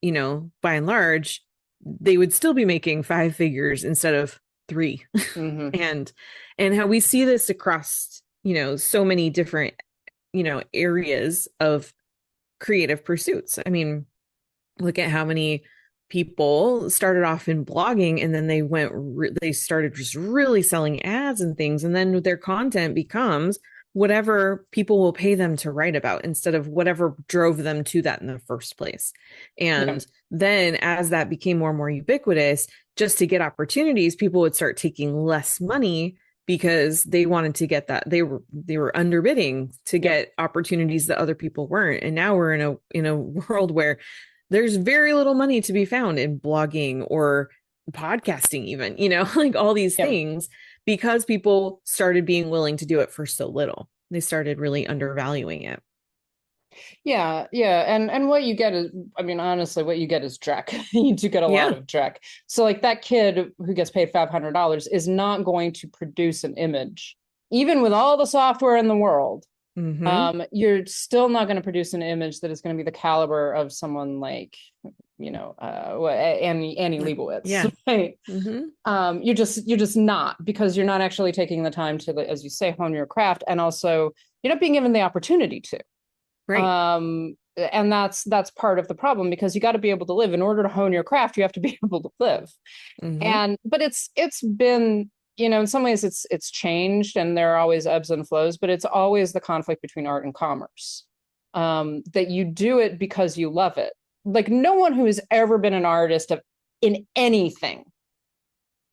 and large, they would still be making 5 figures instead of 3. Mm-hmm. And how we see this across, so many different, areas of creative pursuits. I mean, look at how many people started off in blogging, and then they started just really selling ads and things, and then their content becomes whatever people will pay them to write about instead of whatever drove them to that in the first place. And then as that became more and more ubiquitous, just to get opportunities, people would start taking less money because they wanted to get that. They were underbidding to get opportunities that other people weren't. And now we're in a world where there's very little money to be found in blogging or podcasting, even, like all these things, because people started being willing to do it for so little. They started really undervaluing it. Yeah. And what you get is, I mean, honestly, what you get is dreck. You do get a lot of dreck. So like that kid who gets paid $500 is not going to produce an image, even with all the software in the world. You're still not going to produce an image that is going to be the caliber of someone like, Annie Leibovitz. Right? You're just not, because you're not actually taking the time to, as you say, hone your craft, and also you're not being given the opportunity to. Right. And that's part of the problem, because you got to be able to live. In order to hone your craft, you have to be able to live. But it's been, in some ways it's changed, and there are always ebbs and flows, but it's always the conflict between art and commerce, that you do it because you love it. Like, no one who has ever been an artist in anything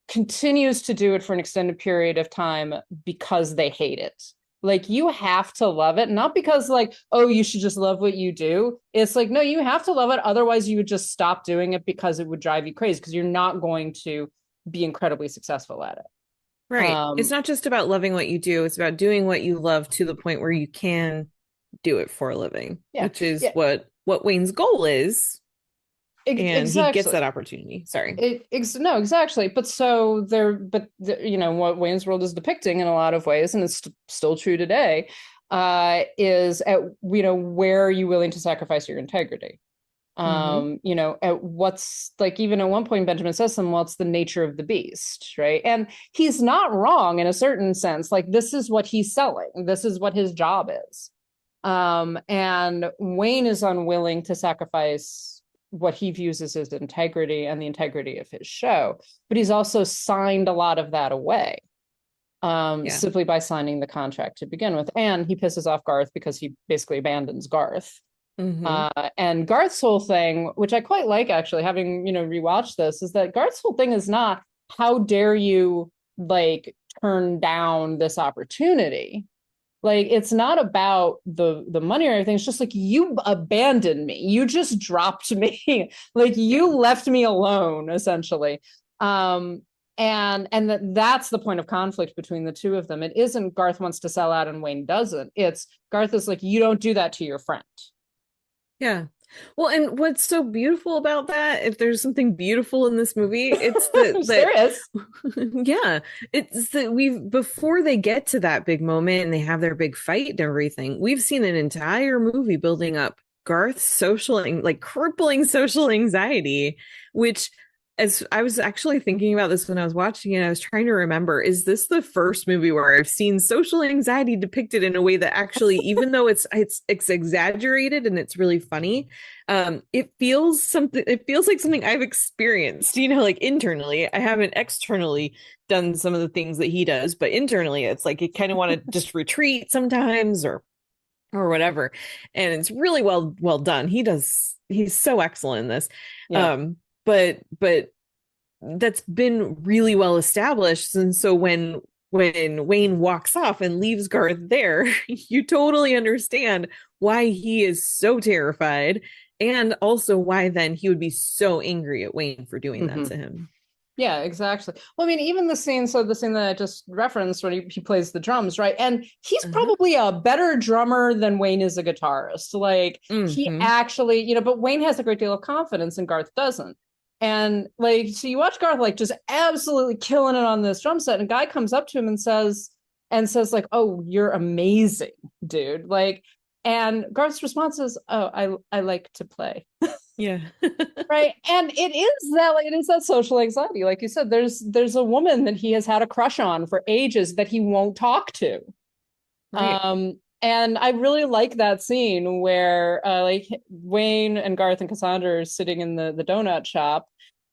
continues to do it for an extended period of time because they hate it. Like, you have to love it, not because like, oh, you should just love what you do. It's like, no, you have to love it. Otherwise you would just stop doing it, because it would drive you crazy, because you're not going to be incredibly successful at it. Right. It's not just about loving what you do. It's about doing what you love to the point where you can do it for a living, which is what Wayne's goal is. And he gets that opportunity. Sorry. No, exactly. But what Wayne's World is depicting in a lot of ways, and it's still true today, is at, where are you willing to sacrifice your integrity? At what's, like, even at one point Benjamin says to him, well, it's the nature of the beast, right? And he's not wrong in a certain sense. Like, this is what he's selling. This is what his job is. And Wayne is unwilling to sacrifice what he views as his integrity and the integrity of his show, but he's also signed a lot of that away, simply by signing the contract to begin with. And he pisses off Garth because he basically abandons Garth. And Garth's whole thing, which I quite like, actually, having rewatched this, is that Garth's whole thing is not, how dare you like turn down this opportunity. Like, it's not about the money or anything. It's just like, you abandoned me. You just dropped me. Like, you left me alone, essentially. And that's the point of conflict between the two of them. It isn't Garth wants to sell out and Wayne doesn't. It's Garth is like, you don't do that to your friend. Yeah. Well, and what's so beautiful about that, if there's something beautiful in this movie, it's that there is. Yeah. It's that before they get to that big moment and they have their big fight and everything, we've seen an entire movie building up Garth's crippling social anxiety, which, as I was actually thinking about this when I was watching it, I was trying to remember, is this the first movie where I've seen social anxiety depicted in a way that actually, even though it's exaggerated and it's really funny, it feels like something I've experienced, like internally. I haven't externally done some of the things that he does, but internally it's like you kind of want to just retreat sometimes or whatever. And it's really well done. He's so excellent in this. Yeah. But that's been really well established. And so when Wayne walks off and leaves Garth there, you totally understand why he is so terrified, and also why then he would be so angry at Wayne for doing that to him. Yeah, exactly. Well, I mean, even the scene that I just referenced when he plays the drums, right? And he's probably a better drummer than Wayne is a guitarist. Like, he actually, but Wayne has a great deal of confidence and Garth doesn't. And like, so you watch Garth like just absolutely killing it on this drum set, and a guy comes up to him and says like, "Oh, you're amazing, dude." Like, and Garth's response is, "Oh, I like to play." Yeah. Right. And it is that social anxiety. Like you said, there's a woman that he has had a crush on for ages that he won't talk to. Right. And I really like that scene where like Wayne and Garth and Cassandra are sitting in the donut shop,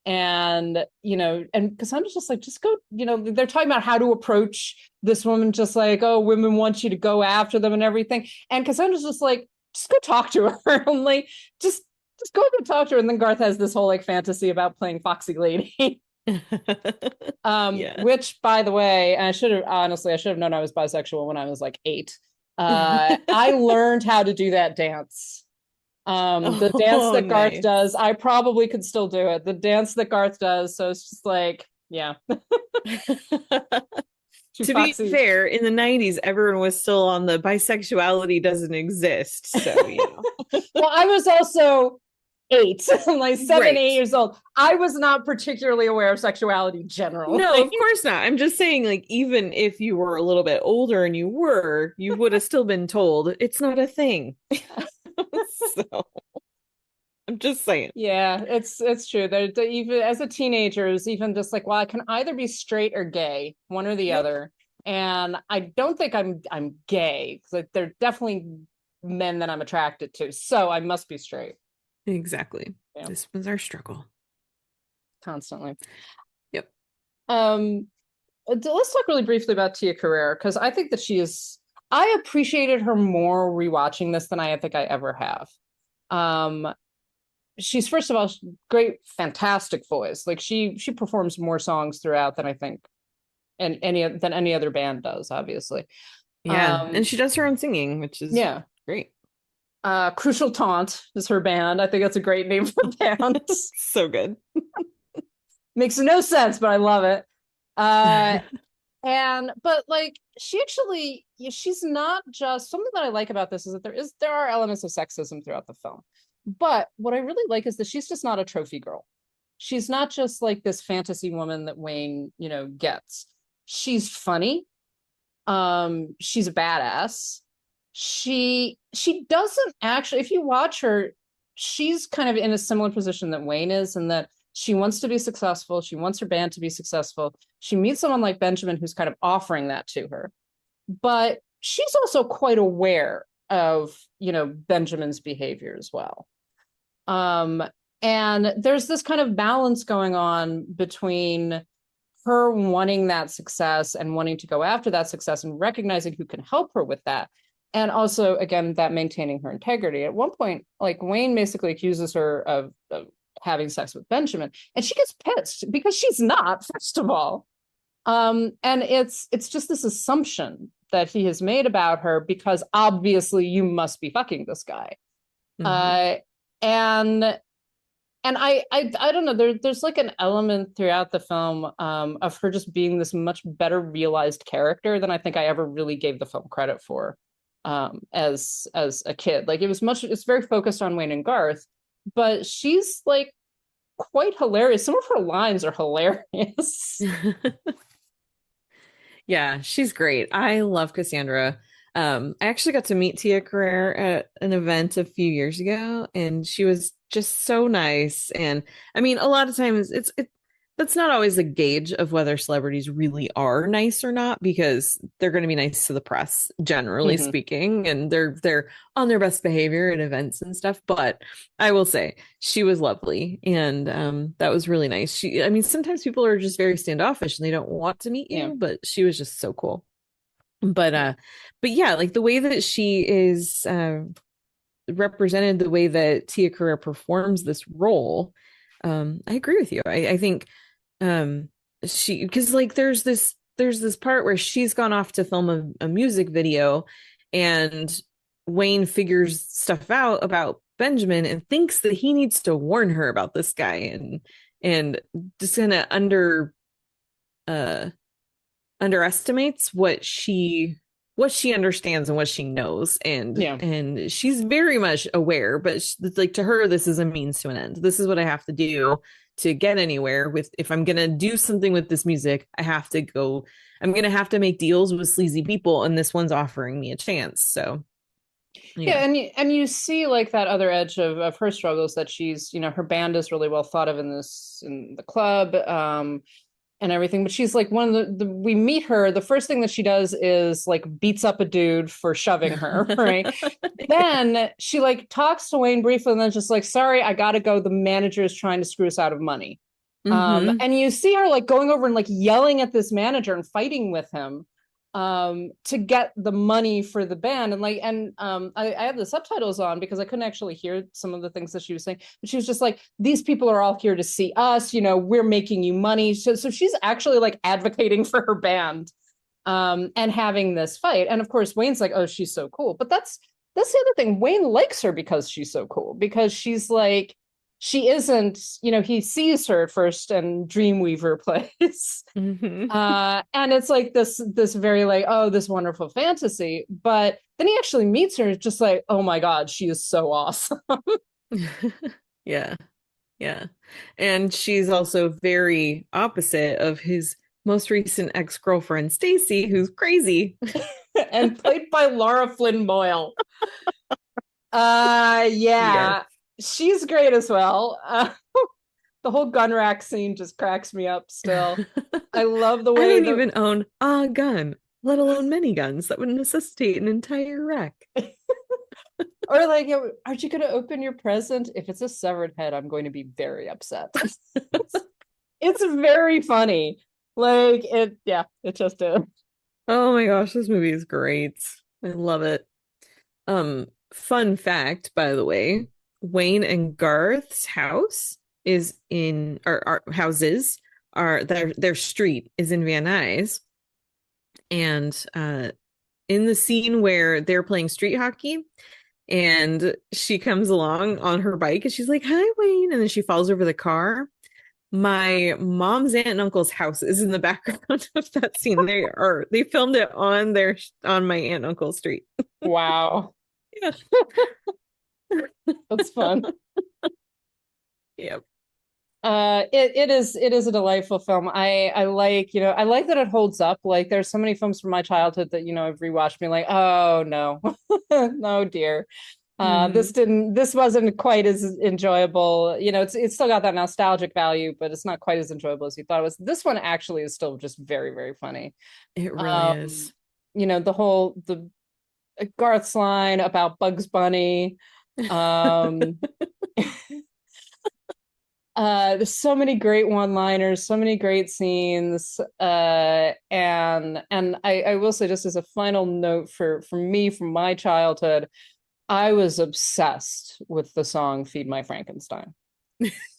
and and Cassandra's just like, just go, they're talking about how to approach this woman, just like, oh, women want you to go after them and everything. And Cassandra's just like, just go talk to her. I'm like, just go and talk to her. And then Garth has this whole like fantasy about playing Foxy Lady. Which, by the way, I should have known I was bisexual when I was like 8. I learned how to do that dance. The dance that Garth does, I probably could still do it. The dance that Garth does, so it's just like, yeah. To be fair, in the 90s, everyone was still on the bisexuality doesn't exist. So, Well, I was also 8, like 7, Right. 8 years old. I was not particularly aware of sexuality generally. No, of course not. I'm just saying, like, even if you were a little bit older and you would have still been told it's not a thing. So I'm just saying. Yeah, it's true. They're even as a teenager, it's even just like, well, I can either be straight or gay, one or the other. And I don't think I'm gay, because like, they're definitely men that I'm attracted to. So I must be straight. Exactly. Yeah. This was our struggle. Constantly. Yep. Let's talk really briefly about Tia Carrere, because I think that I appreciated her more rewatching this than I think I ever have. She's, first of all, great, fantastic voice. Like she performs more songs throughout than I think any other band does, obviously. Yeah, and she does her own singing, which is great. Crucial Taunt is her band. I think that's a great name for a band. So good. Makes no sense, but I love it. But like she's not just, something that I like about this is that there are elements of sexism throughout the film. But what I really like is that she's just not a trophy girl. She's not just like this fantasy woman that Wayne, gets. She's funny. She's a badass. She doesn't actually, if you watch her, she's kind of in a similar position that Wayne is, in that she wants to be successful. She wants her band to be successful. She meets someone like Benjamin who's kind of offering that to her. But she's also quite aware of, Benjamin's behavior as well. And there's this kind of balance going on between her wanting that success and wanting to go after that success and recognizing who can help her with that. And also, again, that maintaining her integrity. At one point, like, Wayne basically accuses her of having sex with Benjamin, and she gets pissed because she's not, first of all. And it's just this assumption that he has made about her, because obviously you must be fucking this guy. Mm-hmm. And I don't know, there's like an element throughout the film of her just being this much better realized character than I think I ever really gave the film credit for as a kid. Like, it's very focused on Wayne and Garth, but she's like quite hilarious. Some of her lines are hilarious. Yeah, she's great. I love Cassandra. I actually got to meet Tia Carrere at an event a few years ago, and she was just so nice. And I mean, a lot of times that's not always a gauge of whether celebrities really are nice or not, because they're going to be nice to the press, generally mm-hmm. speaking, and they're on their best behavior at events and stuff. But I will say she was lovely, and that was really nice. I mean, sometimes people are just very standoffish and they don't want to meet you, but she was just so cool. But yeah, like the way that she is represented, the way that Tia Carrere performs this role, I agree with you. I think because like there's this part where she's gone off to film a music video, and Wayne figures stuff out about Benjamin and thinks that he needs to warn her about this guy, and just kind of underestimates what she understands and what she knows, and she's very much aware, but it's like, to her, this is a means to an end. This is what I have to do to get anywhere with. If I'm gonna do something with this music, I'm gonna have to make deals with sleazy people, and this one's offering me a chance. So and you see like that other edge of her struggles, that she's, her band is really well thought of in the club. and everything. But she's like one of we meet her. The first thing that she does is like beats up a dude for shoving her, right? Then she like talks to Wayne briefly and then just like, sorry, I gotta go. The manager is trying to screw us out of money. And you see her like going over and like yelling at this manager and fighting with him to get the money for the band. And like, I have the subtitles on because I couldn't actually hear some of the things that she was saying, but she was just like, these people are all here to see us, you know, we're making you money. So she's actually like advocating for her band and having this fight. And of course Wayne's like, oh, she's so cool. But that's the other thing. Wayne likes her because she's so cool, because she's like, she isn't, you know, he sees her at first and Dreamweaver plays. And it's like this very like, oh, this wonderful fantasy. But then he actually meets her, just like, oh my God, she is so awesome. Yeah. And she's also very opposite of his most recent ex-girlfriend, Stacy, who's crazy. And played by Laura Flynn Boyle. Yeah. She's great as well. The whole gun rack scene just cracks me up still. I love the way I don't even own a gun, let alone many guns that would necessitate an entire rack. Or like, aren't you going to open your present? If it's a severed head, I'm going to be very upset. It's very funny. Like it just is. Oh my gosh, this movie is great. I love it. Fun fact, by the way, Wayne and Garth's house is in, or houses are, their street is in Van Nuys. And in the scene where they're playing street hockey and she comes along on her bike and she's like, hi, Wayne. And then she falls over the car. My mom's aunt and uncle's house is in the background of that scene. They filmed it on my aunt and uncle's street. Wow. Yeah. That's fun. Yep. It is a delightful film. I like, you know, I like that it holds up. Like there's so many films from my childhood that, you know, I've rewatched me like, oh no. No dear. This wasn't quite as enjoyable. You know, it's still got that nostalgic value, but it's not quite as enjoyable as you thought it was. This one actually is still just very, very funny. It really is. You know, the Garth's line about Bugs Bunny. There's so many great one-liners, so many great scenes, and I will say, just as a final note for me from my childhood, I was obsessed with the song Feed My Frankenstein.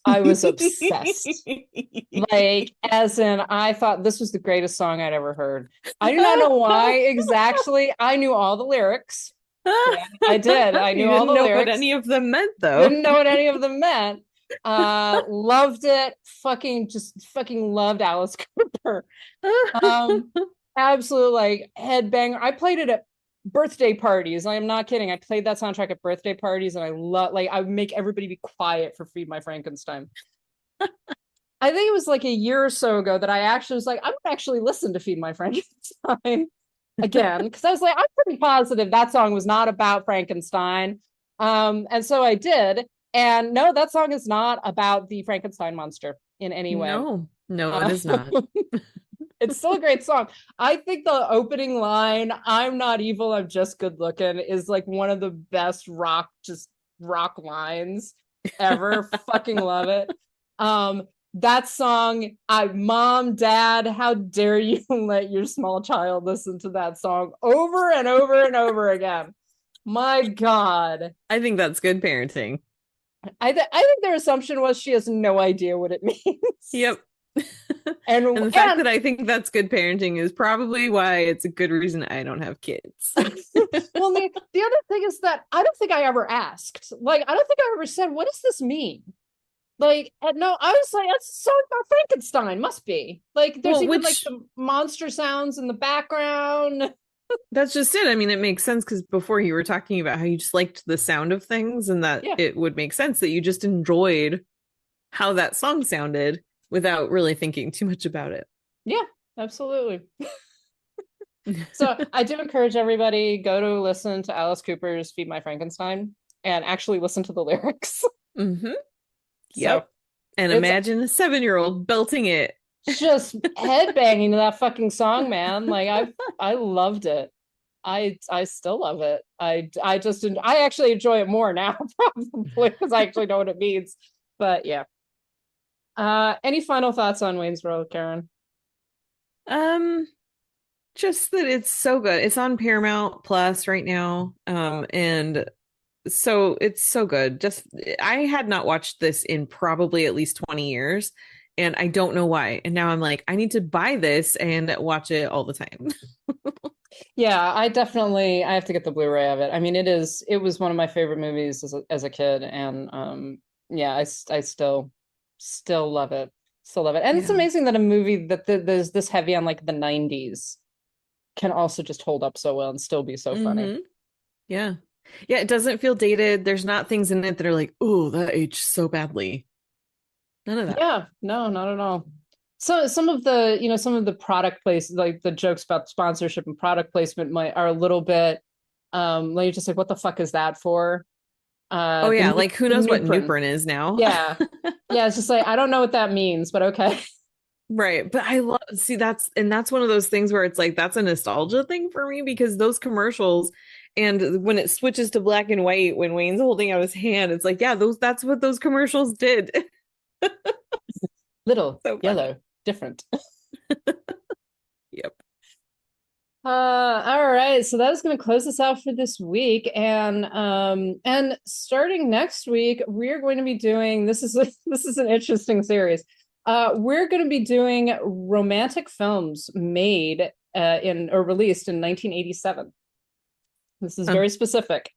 I was obsessed. Like, as in, I thought this was the greatest song I'd ever heard. I do not know why exactly. I knew all the lyrics. Yeah, I did. I knew all the lyrics. What any of them meant, though. Didn't know what any of them meant. Loved it. Fucking loved Alice Cooper. Absolute like headbanger. I played it at birthday parties. I am not kidding. I played that soundtrack at birthday parties, and I would make everybody be quiet for Feed My Frankenstein. I think it was like a year or so ago that I actually was like, I would actually listen to Feed My Frankenstein again, because I was like, I'm pretty positive that song was not about Frankenstein. And so I did. And no, that song is not about the Frankenstein monster in any way. No, it is not. It's still a great song. I think the opening line, I'm not evil, I'm just good looking, is like one of the best rock lines ever. Fucking love it. That song, Mom, Dad, how dare you let your small child listen to that song over and over and over again. My God. I think that's good parenting. I think their assumption was she has no idea what it means. Yep. And the fact that I think that's good parenting is probably why it's a good reason I don't have kids. Well, the other thing is that I don't think I ever asked. Like, I don't think I ever said, what does this mean? Like, no, I was like, that's a song about Frankenstein, must be. Like, there's even like the monster sounds in the background. That's just it. I mean, it makes sense because before you were talking about how you just liked the sound of things, and that it would make sense that you just enjoyed how that song sounded without really thinking too much about it. Yeah, absolutely. So I do encourage everybody, go to listen to Alice Cooper's Feed My Frankenstein and actually listen to the lyrics. Mm-hmm. Yep. And imagine a 7-year-old belting it just headbanging to that fucking song, man. Like I loved it. I still love it. I actually enjoy it more now, probably because I actually know what it means. But yeah. Any final thoughts on Wayne's World, Karen? Just that it's so good. It's on Paramount Plus right now. And so it's so good. Just I had not watched this in probably at least 20 years, and I don't know why. And now I'm like, I need to buy this and watch it all the time. Yeah, I have to get the Blu-ray of it. I mean, it was one of my favorite movies as a kid, and yeah, I still love it. Still love it. And it's Yeah. amazing that a movie that there's this heavy on like the 90s can also just hold up so well and still be so funny. Mhm. Yeah. Yeah, it doesn't feel dated. There's not things in it that are like, oh, that aged so badly. None of that. Yeah, no, not at all. So some of the product place, like the jokes about sponsorship and product placement are a little bit like just like, what the fuck is that for? Oh yeah, like who knows what Nuprin is now? Yeah. Yeah, it's just like, I don't know what that means, but okay. Right. But I love that's one of those things where it's like that's a nostalgia thing for me because those commercials and when it switches to black and white when Wayne's holding out his hand, it's like, yeah, that's what those commercials did. Little, So funny. yellow, different. Yep. All right, so that is going to close us out for this week, and starting next week, we're going to be doing this is an interesting series. We're going to be doing romantic films made or released in 1987. This is very specific.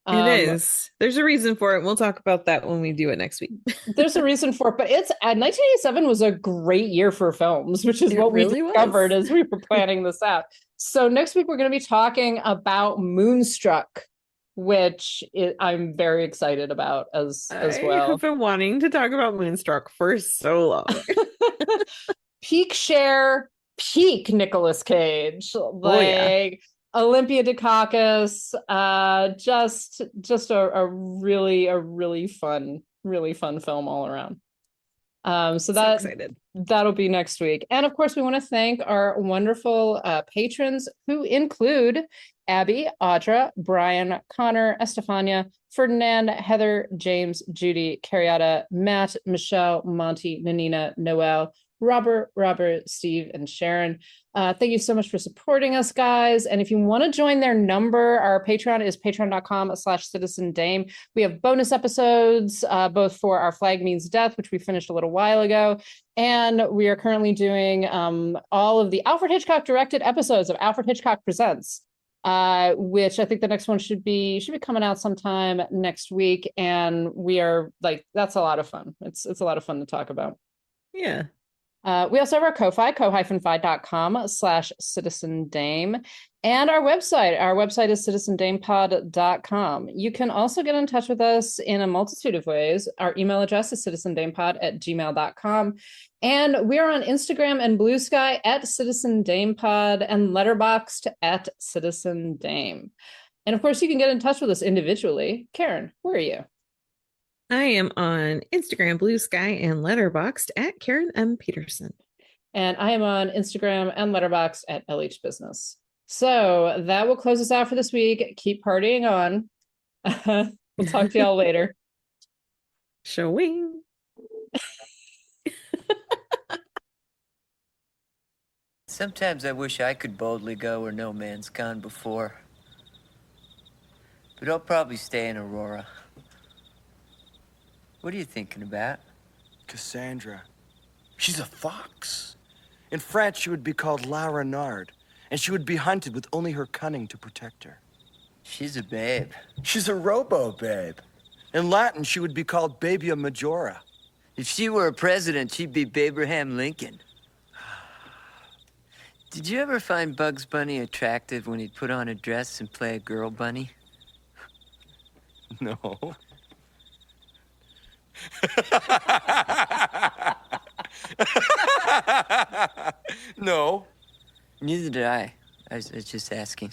It is. There's a reason for it. We'll talk about that when we do it next week. There's a reason for it, but 1987 was a great year for films, which is what really we discovered as we were planning this out. So next week we're going to be talking about Moonstruck, which I'm very excited about as well. I've been wanting to talk about Moonstruck for so long. Peak Cher, peak Nicolas Cage, like Olympia Dukakis, just a really fun film all around. So that'll be next week. And of course, we want to thank our wonderful patrons who include Abby, Audra, Brian, Connor, Estefania, Ferdinand, Heather, James, Judy, Carriata, Matt, Michelle, Monty, Nanina, Noel, Robert, Steve, and Sharon. Thank you so much for supporting us, guys. And if you want to join their number, our Patreon is patreon.com/citizendame. We have bonus episodes, both for Our Flag Means Death, which we finished a little while ago. And we are currently doing all of the Alfred Hitchcock directed episodes of Alfred Hitchcock Presents, which I think the next one should be coming out sometime next week. And we are like, that's a lot of fun. It's a lot of fun to talk about. Yeah. We also have our Ko-Fi, ko-fi.com/citizendame, and our website is citizendamepod.com. You can also get in touch with us in a multitude of ways. Our email address is citizendamepod@gmail.com, and we are on Instagram and Blue Sky @citizendamepod and Letterboxd @citizendame. And of course, you can get in touch with us individually. Karen, where are you? I am on Instagram, Blue Sky, and Letterboxd @Karen M. Peterson. And I am on Instagram and Letterboxd @LH Business. So that will close us out for this week. Keep partying on. We'll talk to y'all later. Showing. Sometimes I wish I could boldly go where no man's gone before. But I'll probably stay in Aurora. What are you thinking about? Cassandra. She's a fox. In France, she would be called La Renarde, and she would be hunted with only her cunning to protect her. She's a babe. She's a robo-babe. In Latin, she would be called Babia Majora. If she were a president, she'd be Abraham Lincoln. Did you ever find Bugs Bunny attractive when he'd put on a dress and play a girl bunny? No. No. Neither did I. I was just asking.